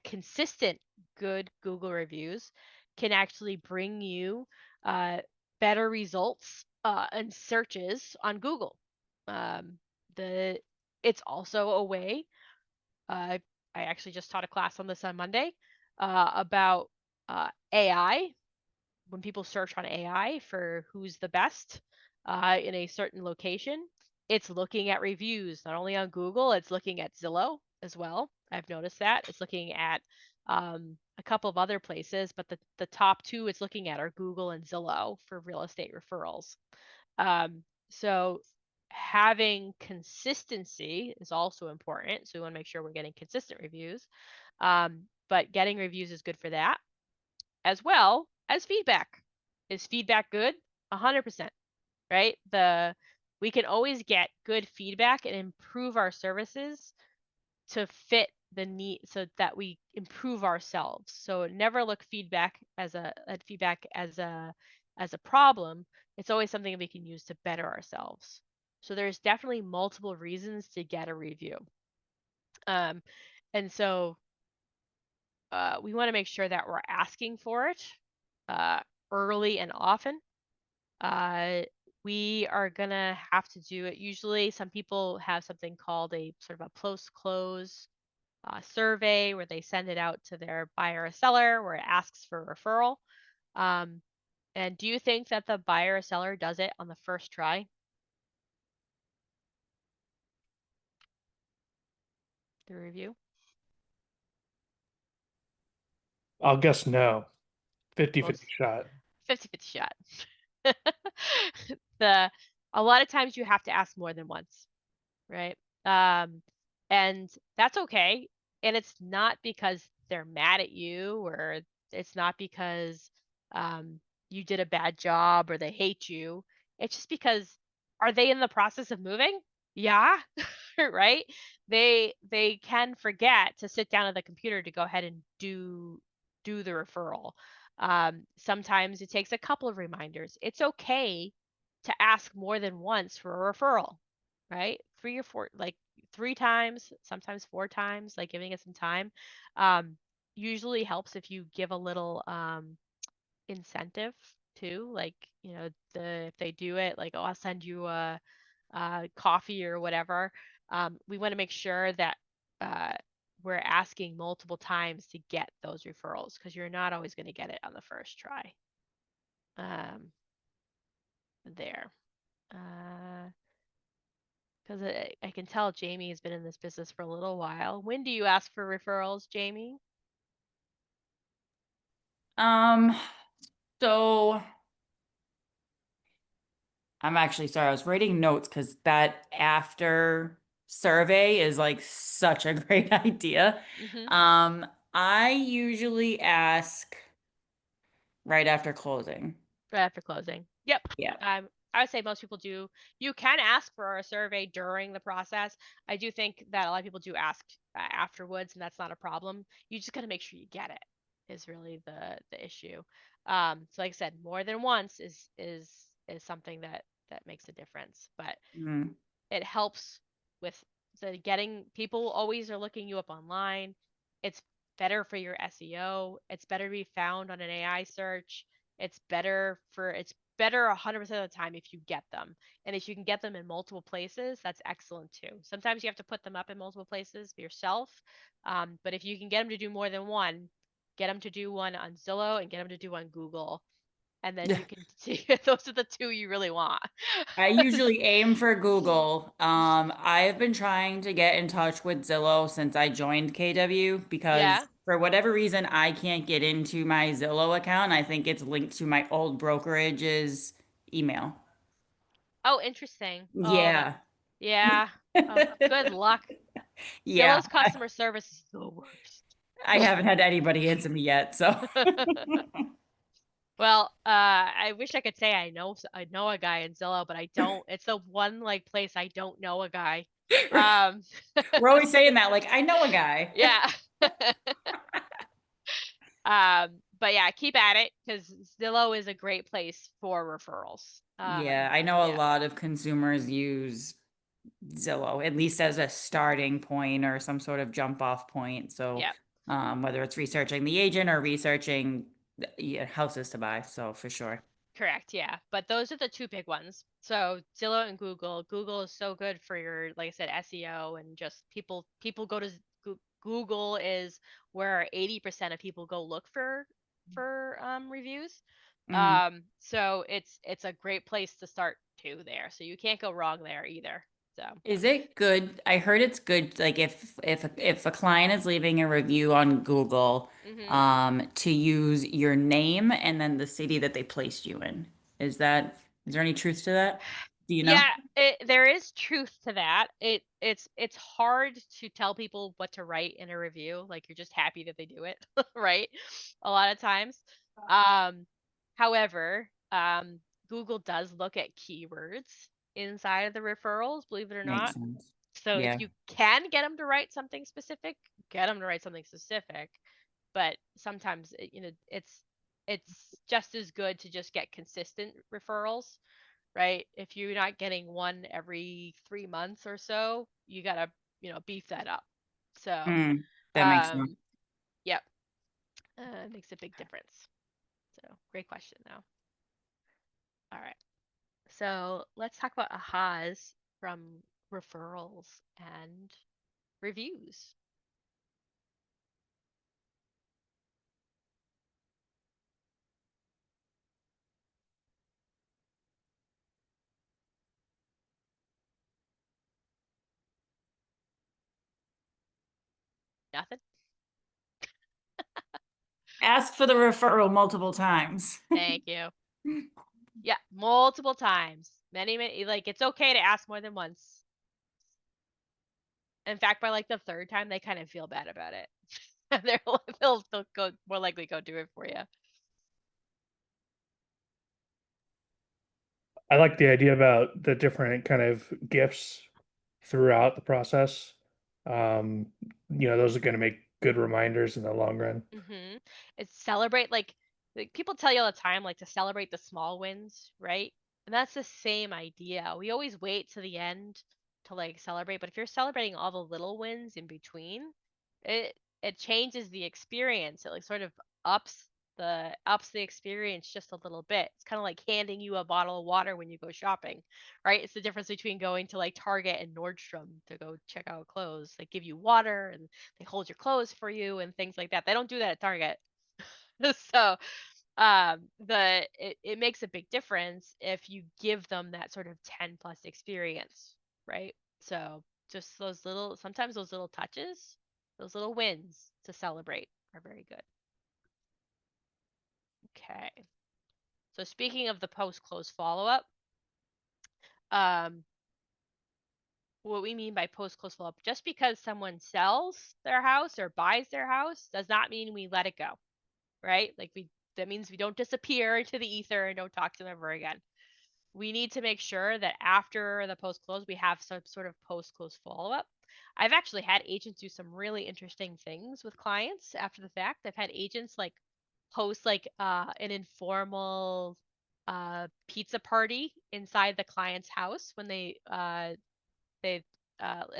consistent good Google reviews can actually bring you better results and searches on Google. It's also a way. I actually just taught a class on this on Monday about AI. When people search on AI for who's the best in a certain location, it's looking at reviews, not only on Google, it's looking at Zillow as well. I've noticed that. It's looking at a couple of other places, but the top two it's looking at are Google and Zillow for real estate referrals. So having consistency is also important. So we want to make sure we're getting consistent reviews. But getting reviews is good for that, as well as feedback. Is feedback good? 100%, right? We can always get good feedback and improve our services to fit the need so that we improve ourselves. So never look feedback as a problem. It's always something we can use to better ourselves. So there's definitely multiple reasons to get a review. And so we want to make sure that we're asking for it early and often. We are gonna have to do it. Usually some people have something called a sort of a post-close survey where they send it out to their buyer or seller where it asks for a referral. And do you think that the buyer or seller does it on the first try? The review?
I'll guess no. 50-50
Most-
shot.
50-50 shot. A lot of times you have to ask more than once, right? And that's okay. And it's not because they're mad at you, or it's not because you did a bad job or they hate you. It's just because, are they in the process of moving? Yeah, right? They can forget to sit down at the computer to go ahead and do the referral. Sometimes it takes a couple of reminders. It's okay to ask more than once for a referral, right? 3 or 4, like 3 times, sometimes 4 times, like giving it some time, usually helps if you give a little incentive too. Like, if they do it, like, oh, I'll send you a coffee or whatever. We want to make sure that uh, we're asking multiple times to get those referrals because you're not always going to get it on the first try. There. Because I can tell Jamie has been in this business for a little while. When do you ask for referrals, Jamie?
So I'm actually sorry, I was writing notes because that after survey is like such a great idea.
Mm-hmm.
I usually ask right after closing.
Right after closing. Yep.
Yeah.
I would say most people do. You can ask for a survey during the process. I do think that a lot of people do ask afterwards, and that's not a problem. You just got to make sure you get it. Is really the issue. So like I said, more than once is something that makes a difference. But
Mm.
it helps with the getting people always are looking you up online. It's better for your SEO. It's better to be found on an AI search. It's better 100% of the time if you get them. And if you can get them in multiple places, that's excellent too. Sometimes you have to put them up in multiple places yourself. But if you can get them to do more than one, get them to do one on Zillow and get them to do on Google. And then you can see those are the two you really want.
I usually aim for Google. I have been trying to get in touch with Zillow since I joined KW because
Yeah.
for whatever reason I can't get into my Zillow account. I think it's linked to my old brokerage's email.
Oh, interesting. Oh,
Yeah.
yeah. Oh, good luck.
Yeah.
Zillow's customer service is the worst.
I haven't had anybody answer me yet, so
Well, I wish I could say I know a guy in Zillow, but I don't. It's the one like place I don't know a guy. Um,
we're always saying that. Like, I know a guy.
yeah. But yeah, keep at it because Zillow is a great place for referrals.
Yeah, I know a
Yeah.
lot of consumers use Zillow, at least as a starting point or some sort of jump off point. So,
Yeah.
whether it's researching the agent or researching houses to buy. So, for sure.
Correct, yeah. But those are the two big ones. So Zillow and Google. Google is so good for your, like I said, SEO and just people go to Google is where 80% of people go look for reviews.
Mm.
So it's a great place to start too there. So you can't go wrong there either. So
Is it good? I heard it's good, like if a client is leaving a review on Google,
mhm.
to use your name and then the city that they placed you in. Is there any truth to that? Do you know?
Yeah, there is truth to that. It's hard to tell people what to write in a review. Like you're just happy that they do it, right? A lot of times. Um, However, Google does look at keywords inside of the referrals, believe it or
Makes
not.
sense.
So if
Yeah.
you can get them to write something specific, get them to write something specific. But sometimes, it's just as good to just get consistent referrals, right? If you're not getting one every 3 months or so, you gotta, beef that up. So,
Mm, that makes sense.
um, yep, it makes a big difference. So, great question though. All right, so let's talk about ahas from referrals and reviews. Nothing.
Ask for the referral multiple times.
Thank you. Yeah, multiple times. Many, like it's okay to ask more than once. In fact, by like the third time, they kind of feel bad about it. They'll go more likely go do it for you.
I like the idea about the different kind of gifts throughout the process. Those are going to make good reminders in the long run.
Mm-hmm. It's celebrate like people tell you all the time, like to celebrate the small wins, right? And that's the same idea. We always wait to the end to like celebrate, but if you're celebrating all the little wins in between, it changes the experience. It like sort of ups the experience just a little bit. It's kind of like handing you a bottle of water when you go shopping, right? It's the difference between going to like Target and Nordstrom to go check out clothes. They give you water and they hold your clothes for you and things like that. They don't do that at Target. So it makes a big difference if you give them that sort of 10 plus experience, right? So just sometimes those little touches, those little wins to celebrate are very good. Okay. So speaking of the post-close follow-up, what we mean by post-close follow-up, just because someone sells their house or buys their house does not mean we let it go, right? Like that means we don't disappear into the ether and don't talk to them ever again. We need to make sure that after the post-close, we have some sort of post-close follow-up. I've actually had agents do some really interesting things with clients after the fact. I've had agents like host like an informal pizza party inside the client's house when they as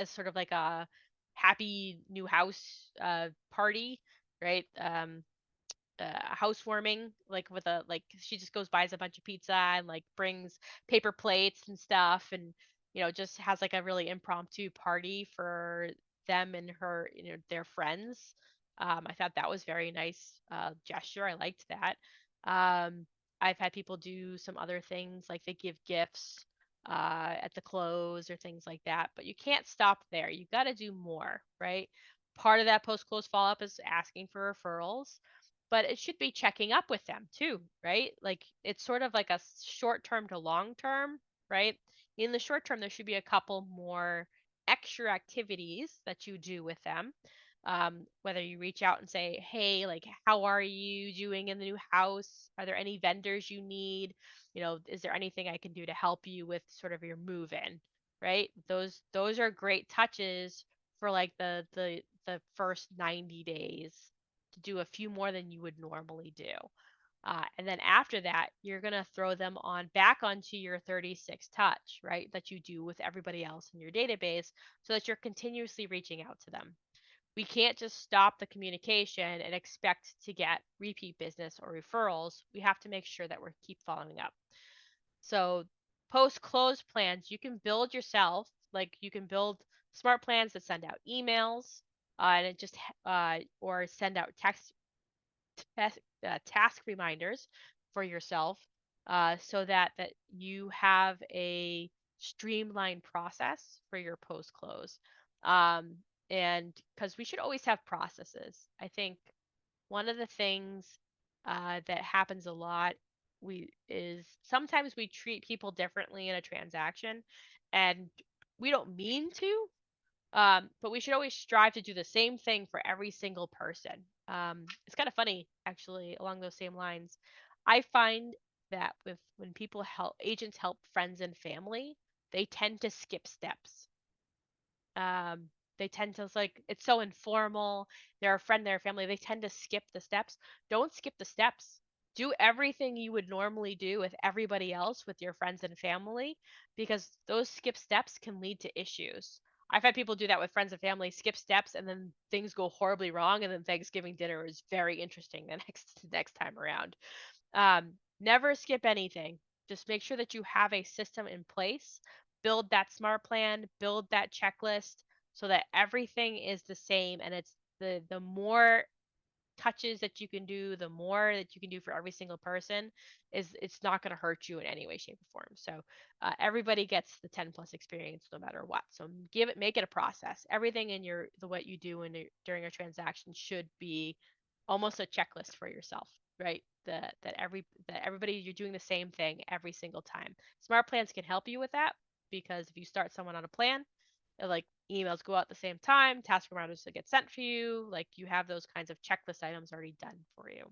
sort of like a happy new house party, right? Housewarming, like with a like she just goes buys a bunch of pizza and like brings paper plates and stuff, and just has like a really impromptu party for them and her, their friends. I thought that was very nice gesture. I liked that. I've had people do some other things like they give gifts at the close or things like that, but you can't stop there. You got to do more, right? Part of that post close follow up is asking for referrals, but it should be checking up with them too, right? Like it's sort of like a short term to long term, right? In the short term, there should be a couple more extra activities that you do with them. Whether you reach out and say, hey, like, how are you doing in the new house? Are there any vendors you need? Is there anything I can do to help you with sort of your move in, right? Those are great touches for like the first 90 days to do a few more than you would normally do. And then after that, you're going to throw them back onto your 36 touch, right? That you do with everybody else in your database so that you're continuously reaching out to them. We can't just stop the communication and expect to get repeat business or referrals. We have to make sure that we keep following up. So post-close plans, you can build yourself. Like you can build smart plans that send out emails and it just or send out task reminders for yourself so that you have a streamlined process for your post close. And because we should always have processes. I think one of the things that happens a lot is sometimes we treat people differently in a transaction, and we don't mean to, but we should always strive to do the same thing for every single person. It's kind of funny, actually, along those same lines. I find that when agents help friends and family, they tend to skip steps. They tend to like it's so informal. They're a friend, they're a family. They tend to skip the steps. Don't skip the steps. Do everything you would normally do with everybody else with your friends and family, because those skip steps can lead to issues. I've had people do that with friends and family, skip steps, and then things go horribly wrong, and then Thanksgiving dinner is very interesting the next time around. Never skip anything. Just make sure that you have a system in place. Build that smart plan, build that checklist so that everything is the same, and it's the more touches that you can do, the more that you can do for every single person it's not going to hurt you in any way, shape, or form. So everybody gets the 10 plus experience no matter what. So make it a process. Everything in what you do during a transaction should be almost a checklist for yourself, right? That everybody, you're doing the same thing every single time. Smart plans can help you with that, because if you start someone on a plan, like emails go out at the same time, task reminders that get sent for you, like you have those kinds of checklist items already done for you.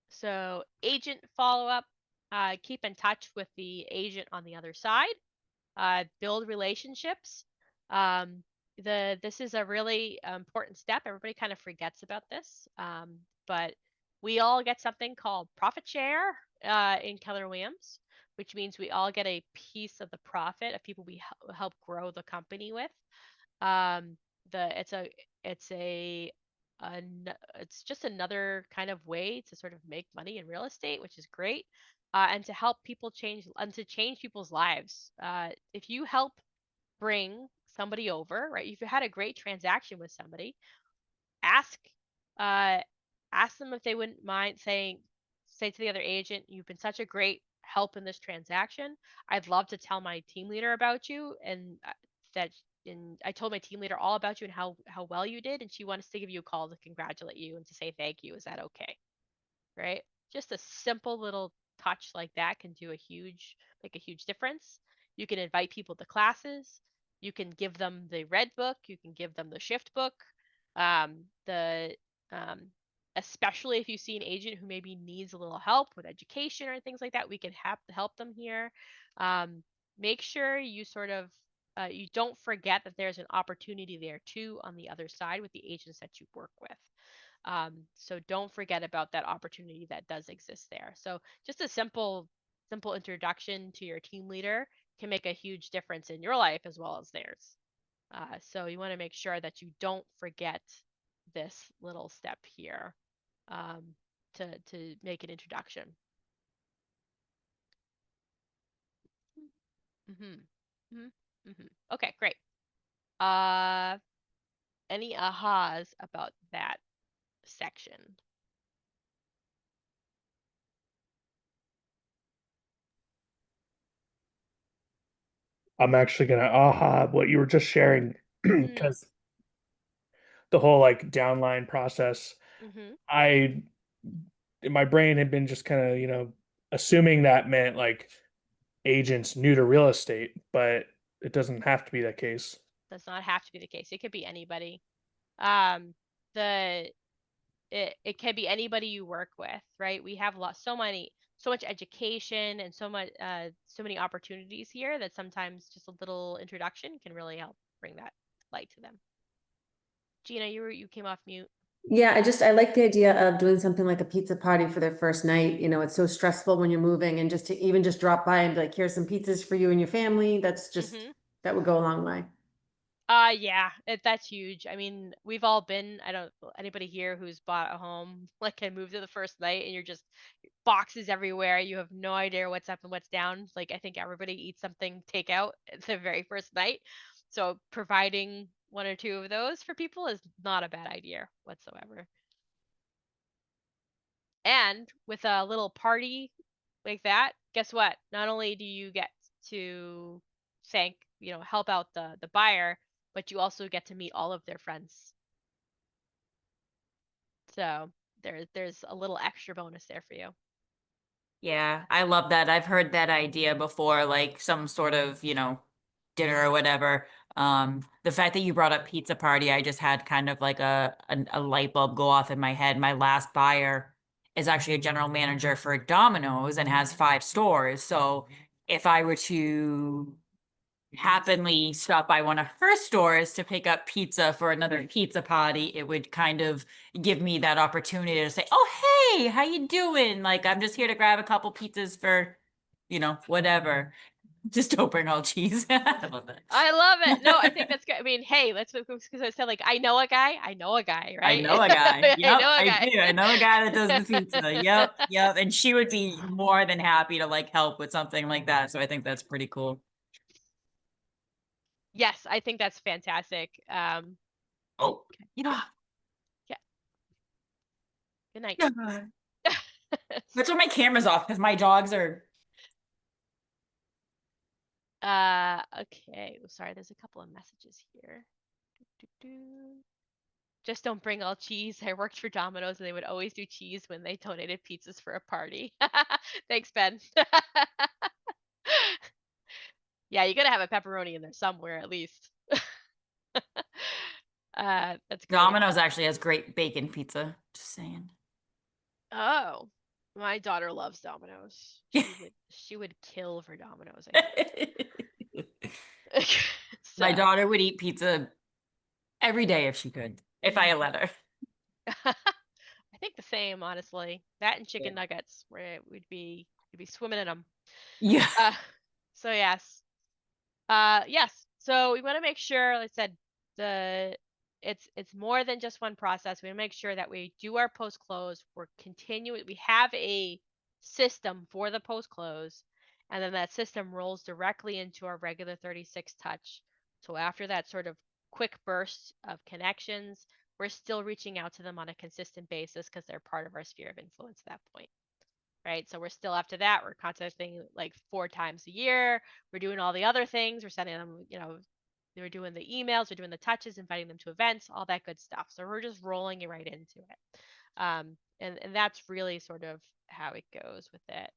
So agent follow-up, keep in touch with the agent on the other side, build relationships. This is a really important step. Everybody kind of forgets about this, but we all get something called profit share in Keller Williams, which means we all get a piece of the profit of people we help grow the company with. It's just another kind of way to sort of make money in real estate, which is great. And to help people change people's lives. If you help bring somebody over, right? If you had a great transaction with somebody, ask uh ask them if they wouldn't mind say to the other agent, you've been such a great help in this transaction. I'd love to tell my team leader about you, and that and I told my team leader all about you and how well you did, and she wants to give you a call to congratulate you and to say thank you. Is that okay? Right? Just a simple little touch like that can make a huge difference. You can invite people to classes. You can give them the red book. You can give them the shift book. The especially if you see an agent who maybe needs a little help with education or things like that, we can help them here. Make sure you sort of you don't forget that there's an opportunity there too on the other side with the agents that you work with. So don't forget about that opportunity that does exist there. So just a simple introduction to your team leader can make a huge difference in your life as well as theirs. So you want to make sure that you don't forget this little step here to make an introduction. Okay, great. Any ahas about that section?
I'm actually gonna aha what you were just sharing because the whole like downline process, I my brain had been just kind of, assuming that meant like agents new to real estate, but it doesn't have to be that case.
Does not have to be the case. It could be anybody. Um, the it can be anybody you work with, right? We have so much education and so many opportunities here that sometimes just a little introduction can really help bring that light to them. Gina, you came off mute.
Yeah, I like the idea of doing something like a pizza party for their first night. You know, it's so stressful when you're moving, and just to even just drop by and be like, here's some pizzas for you and your family. That's just, that would go a long way.
Yeah, that's huge. I mean, we've all been, I don't, anybody here who's bought a home, like I moved to the first night and you're just boxes everywhere. You have no idea what's up and what's down. Like, I think everybody eats something takeout the very first night. So providing one or two of those for people is not a bad idea whatsoever. And with a little party like that, guess what? Not only do you get to help out the buyer, but you also get to meet all of their friends. So there's a little extra bonus there for you.
Yeah, I love that. I've heard that idea before, like some sort of, dinner or whatever. The fact that you brought up pizza party, I just had kind of like a light bulb go off in my head. My last buyer is actually a general manager for Domino's and has 5 stores. So if I were to happenly stop by one of her stores to pick up pizza for another pizza party, it would kind of give me that opportunity to say, oh, hey, how you doing? Like, I'm just here to grab a couple pizzas for, whatever. Just don't bring all cheese. I love that.
I love it. No, I think that's good. I mean, hey, because I said, like, I know a guy, right?
I know a guy. Yep,
I
do. I know a guy that does the pizza. Yep. And she would be more than happy to like help with something like that. So I think that's pretty cool.
Yes, I think that's fantastic.
Yeah.
Yeah. Good night.
That's why my camera's off, because my dogs are.
Okay. Sorry, there's a couple of messages here. Just don't bring all cheese. I worked for Domino's and they would always do cheese when they donated pizzas for a party. Thanks, Ben. Yeah, you gotta have a pepperoni in there somewhere at least. That's great.
Domino's actually has great bacon pizza. Just saying.
Oh, my daughter loves Domino's. She would kill for Domino's.
My daughter would eat pizza every day if she could, if I let her.
I think the same, honestly. That and chicken nuggets, where it would be You'd be swimming in them.
Yeah.
So yes. Yes. So we want to make sure, like I said, it's more than just one process. We want to make sure that we do our post close. We're continuing. We have a system for the post close, and then that system rolls directly into our regular 36 touch. So after that sort of quick burst of connections, we're still reaching out to them on a consistent basis because they're part of our sphere of influence at that point. Right. So we're still after that. We're contacting like 4 times a year. We're doing all the other things. We're sending them, we're doing the emails, we're doing the touches, inviting them to events, all that good stuff. So we're just rolling it right into it. And that's really sort of how it goes with it.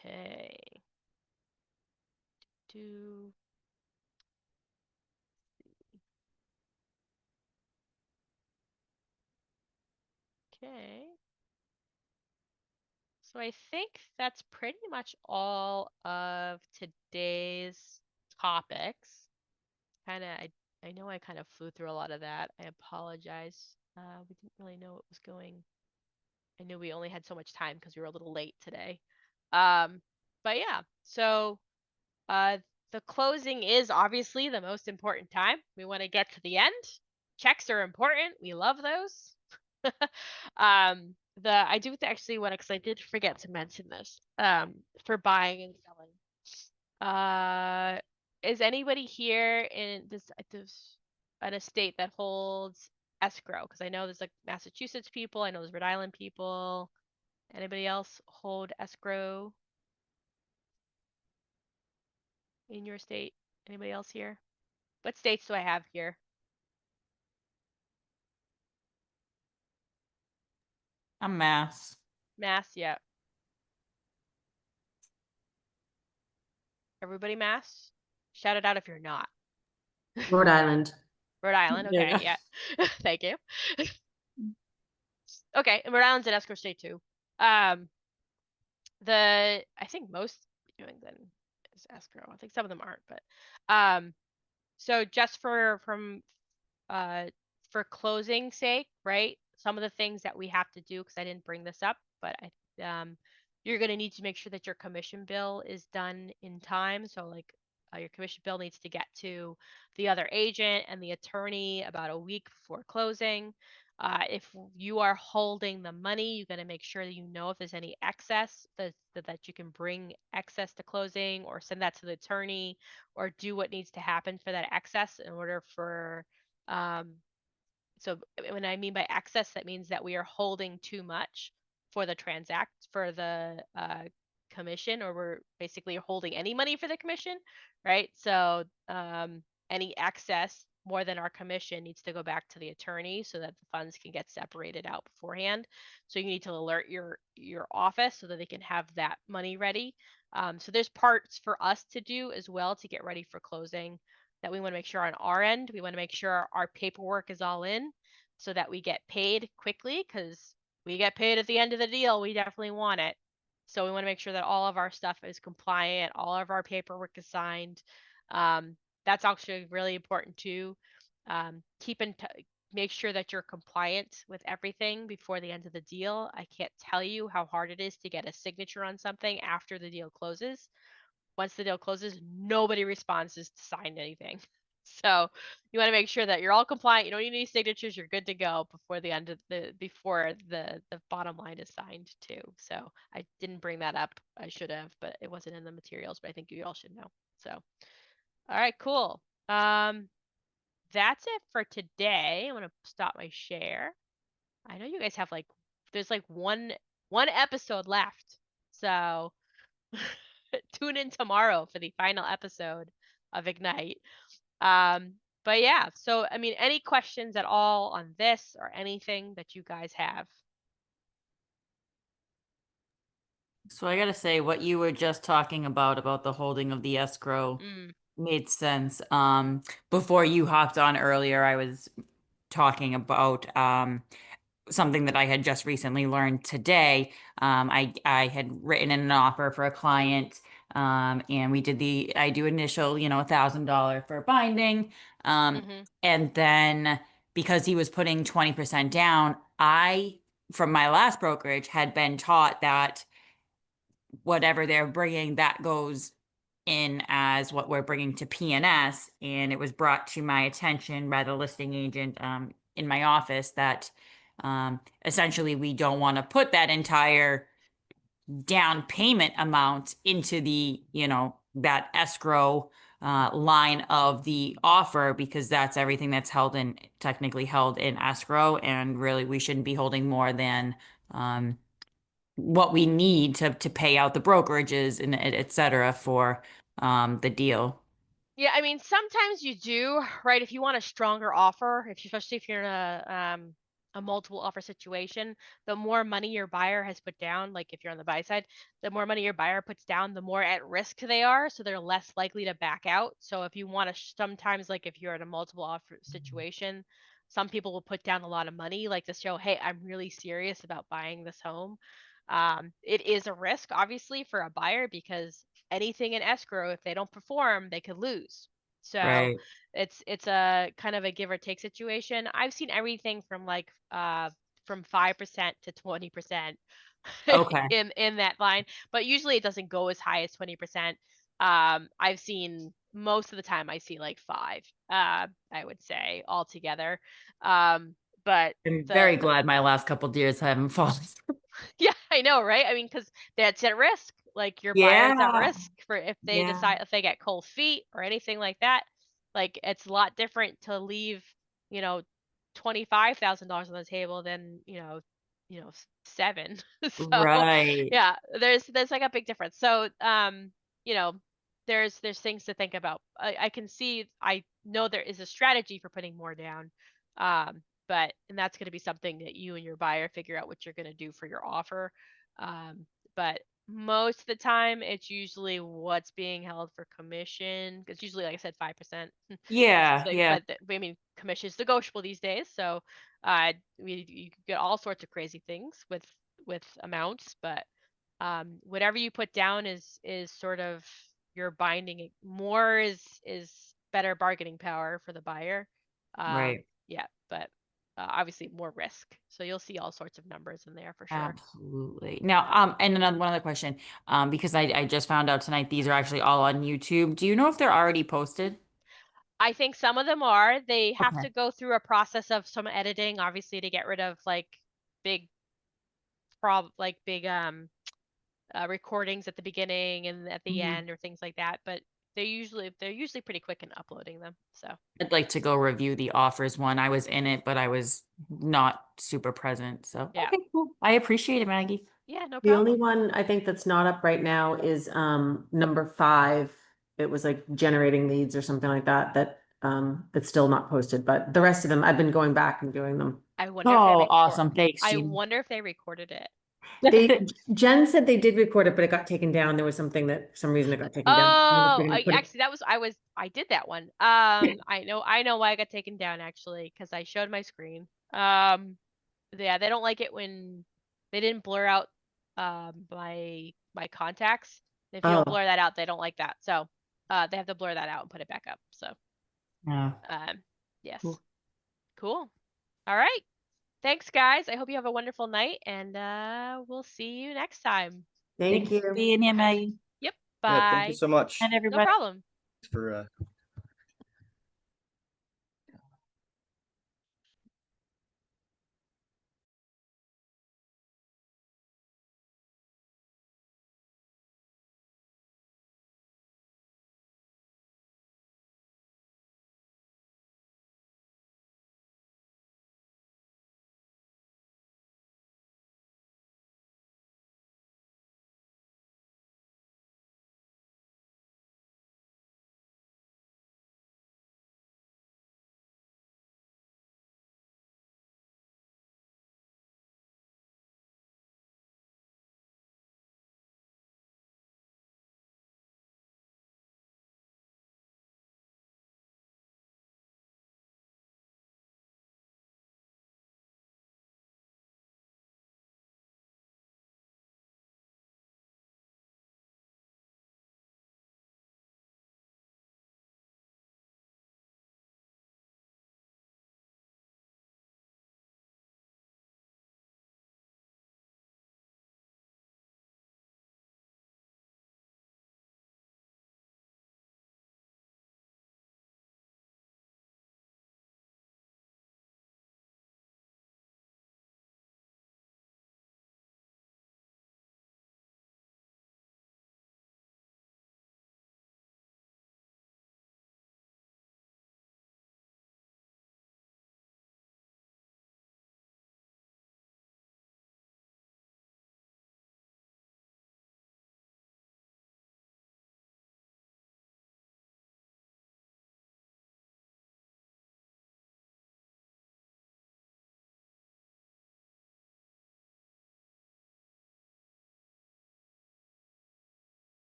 Okay. Okay. So I think that's pretty much all of today's topics. I know I kind of flew through a lot of that. I apologize. We didn't really know what was going. I knew we only had so much time because we were a little late today. But yeah, so the closing is obviously the most important time. We want to get to the end. Checks are important. We love those. I do actually want to, because I did forget to mention this. For buying and selling. Is anybody here in this an estate that holds escrow? Because I know there's like Massachusetts people. I know there's Rhode Island people. Anybody else hold escrow in your state? Anybody else here? What states do I have here?
A Mass.
Mass, yeah. Everybody Mass? Shout it out if you're not.
Rhode Island.
Rhode Island,
There you
okay, yeah. Thank you. Okay, and Rhode Island's an escrow state too. I think most New England is escrow. I think some of them aren't, but so just for closing sake, right? Some of the things that we have to do, because I didn't bring this up, but you're going to need to make sure that your commission bill is done in time. So like your commission bill needs to get to the other agent and the attorney about a week before closing. If you are holding the money, you got to make sure that you know if there's any excess that you can bring excess to closing, or send that to the attorney, or do what needs to happen for that excess in order for so when I mean by excess, that means that we are holding too much for the commission, or we're basically holding any money for the commission, right? So any excess more than our commission needs to go back to the attorney so that the funds can get separated out beforehand. So you need to alert your office so that they can have that money ready. So there's parts for us to do as well to get ready for closing that we want to make sure on our end. We want to make sure our paperwork is all in so that we get paid quickly, because we get paid at the end of the deal. We definitely want it. So we want to make sure that all of our stuff is compliant, all of our paperwork is signed. That's actually really important too. Make sure that you're compliant with everything before the end of the deal. I can't tell you how hard it is to get a signature on something after the deal closes. Once the deal closes, nobody responds to sign anything. So you want to make sure that you're all compliant. You don't need any signatures. You're good to go before the end of before the bottom line is signed too. So I didn't bring that up. I should have, but it wasn't in the materials, but I think you all should know. So, all right, cool. That's it for today. I'm going to stop my share. I know you guys have there's one episode left. So tune in tomorrow for the final episode of Ignite. But yeah, so I mean, any questions at all on this or anything that you guys have?
So I gotta say, what you were just talking about the holding of the escrow made sense. Before you hopped on earlier, I was talking about something that I had just recently learned today. I had written in an offer for a client, and I do initial, $1,000 for binding. And then because he was putting 20% down, I from my last brokerage had been taught that whatever they're bringing, that goes in as what we're bringing to PNS. And it was brought to my attention by the listing agent in my office that essentially we don't want to put that entire down payment amount into the, that escrow line of the offer, because that's everything that's technically held in escrow. And really, we shouldn't be holding more than what we need to pay out the brokerages and et cetera for the deal.
Yeah, I mean, sometimes you do, right? If you want a stronger offer, especially if you're in a multiple offer situation, the more money your buyer has put down, like if you're on the buy side, the more money your buyer puts down, the more at risk they are. So they're less likely to back out. So if you want to, sometimes like if you're in a multiple offer situation, some people will put down a lot of money, like to show, hey, I'm really serious about buying this home. It is a risk, obviously, for a buyer, because anything in escrow, if they don't perform, they could lose. So
Right.
it's a kind of a give or take situation. I've seen everything from like from 5% to 20%
Okay.
in that line, but usually it doesn't go as high as 20%. I've seen, most of the time I see like 5, I would say, altogether. But
I'm very glad my last couple deals haven't fallen through.
yeah, I know, right? I mean, because that's at risk. Like your buyer's at
Yeah.
risk for if they
Yeah.
decide, if they get cold feet or anything like that. Like it's a lot different to leave, $25,000 on the table than, 7. So
Right.
yeah, there's like a big difference. So you know, there's things to think about. I can see, I know there is a strategy for putting more down. And that's going to be something that you and your buyer figure out what you're going to do for your offer. But most of the time, it's usually what's being held for commission. It's usually, like I said, 5%.
Yeah. Yeah.
But I mean, commission is negotiable these days, so you can get all sorts of crazy things with amounts. But whatever you put down is sort of your binding. More is better bargaining power for the buyer.
Right.
Yeah, but obviously more risk. So you'll see all sorts of numbers in there for sure.
Absolutely. Now, and one other question, because I just found out tonight, these are actually all on YouTube. Do you know if they're already posted?
I think some of them are. They have
Okay.
to go through a process of some editing, obviously, to get rid of like big recordings at the beginning and at the
Mhm.
end or things like that. But they're usually pretty quick in uploading them. So
I'd like to go review the offers one. I was in it, but I was not super present. So,
yeah.
okay, cool. I appreciate it, Maggie.
Yeah, no
The only
problem.
one I think that's not up right now is number 5. It was like generating leads or something like that, it's still not posted, but the rest of them, I've been going back and doing them.
I wonder if they
Oh, awesome. Thanks,
I
Jean.
wonder if they recorded it.
Jen said they did record it, but it got taken down. There was something that, for some reason, it got taken down.
Oh,
They're gonna put it-
actually, I did that one. I know why I got taken down, actually, because I showed my screen. Yeah, they don't like it when they didn't blur out my contacts. If you don't
Oh.
blur that out, they don't like that. So they have to blur that out and put it back up. So
Yeah.
yes.
Cool.
All right. Thanks, guys. I hope you have a wonderful night, and we'll see you next time.
Thank
Thanks
you.
for being here, Maggie.
Yep.
Yeah,
Bye.
thank you so much
And
No
everybody.
problem.
for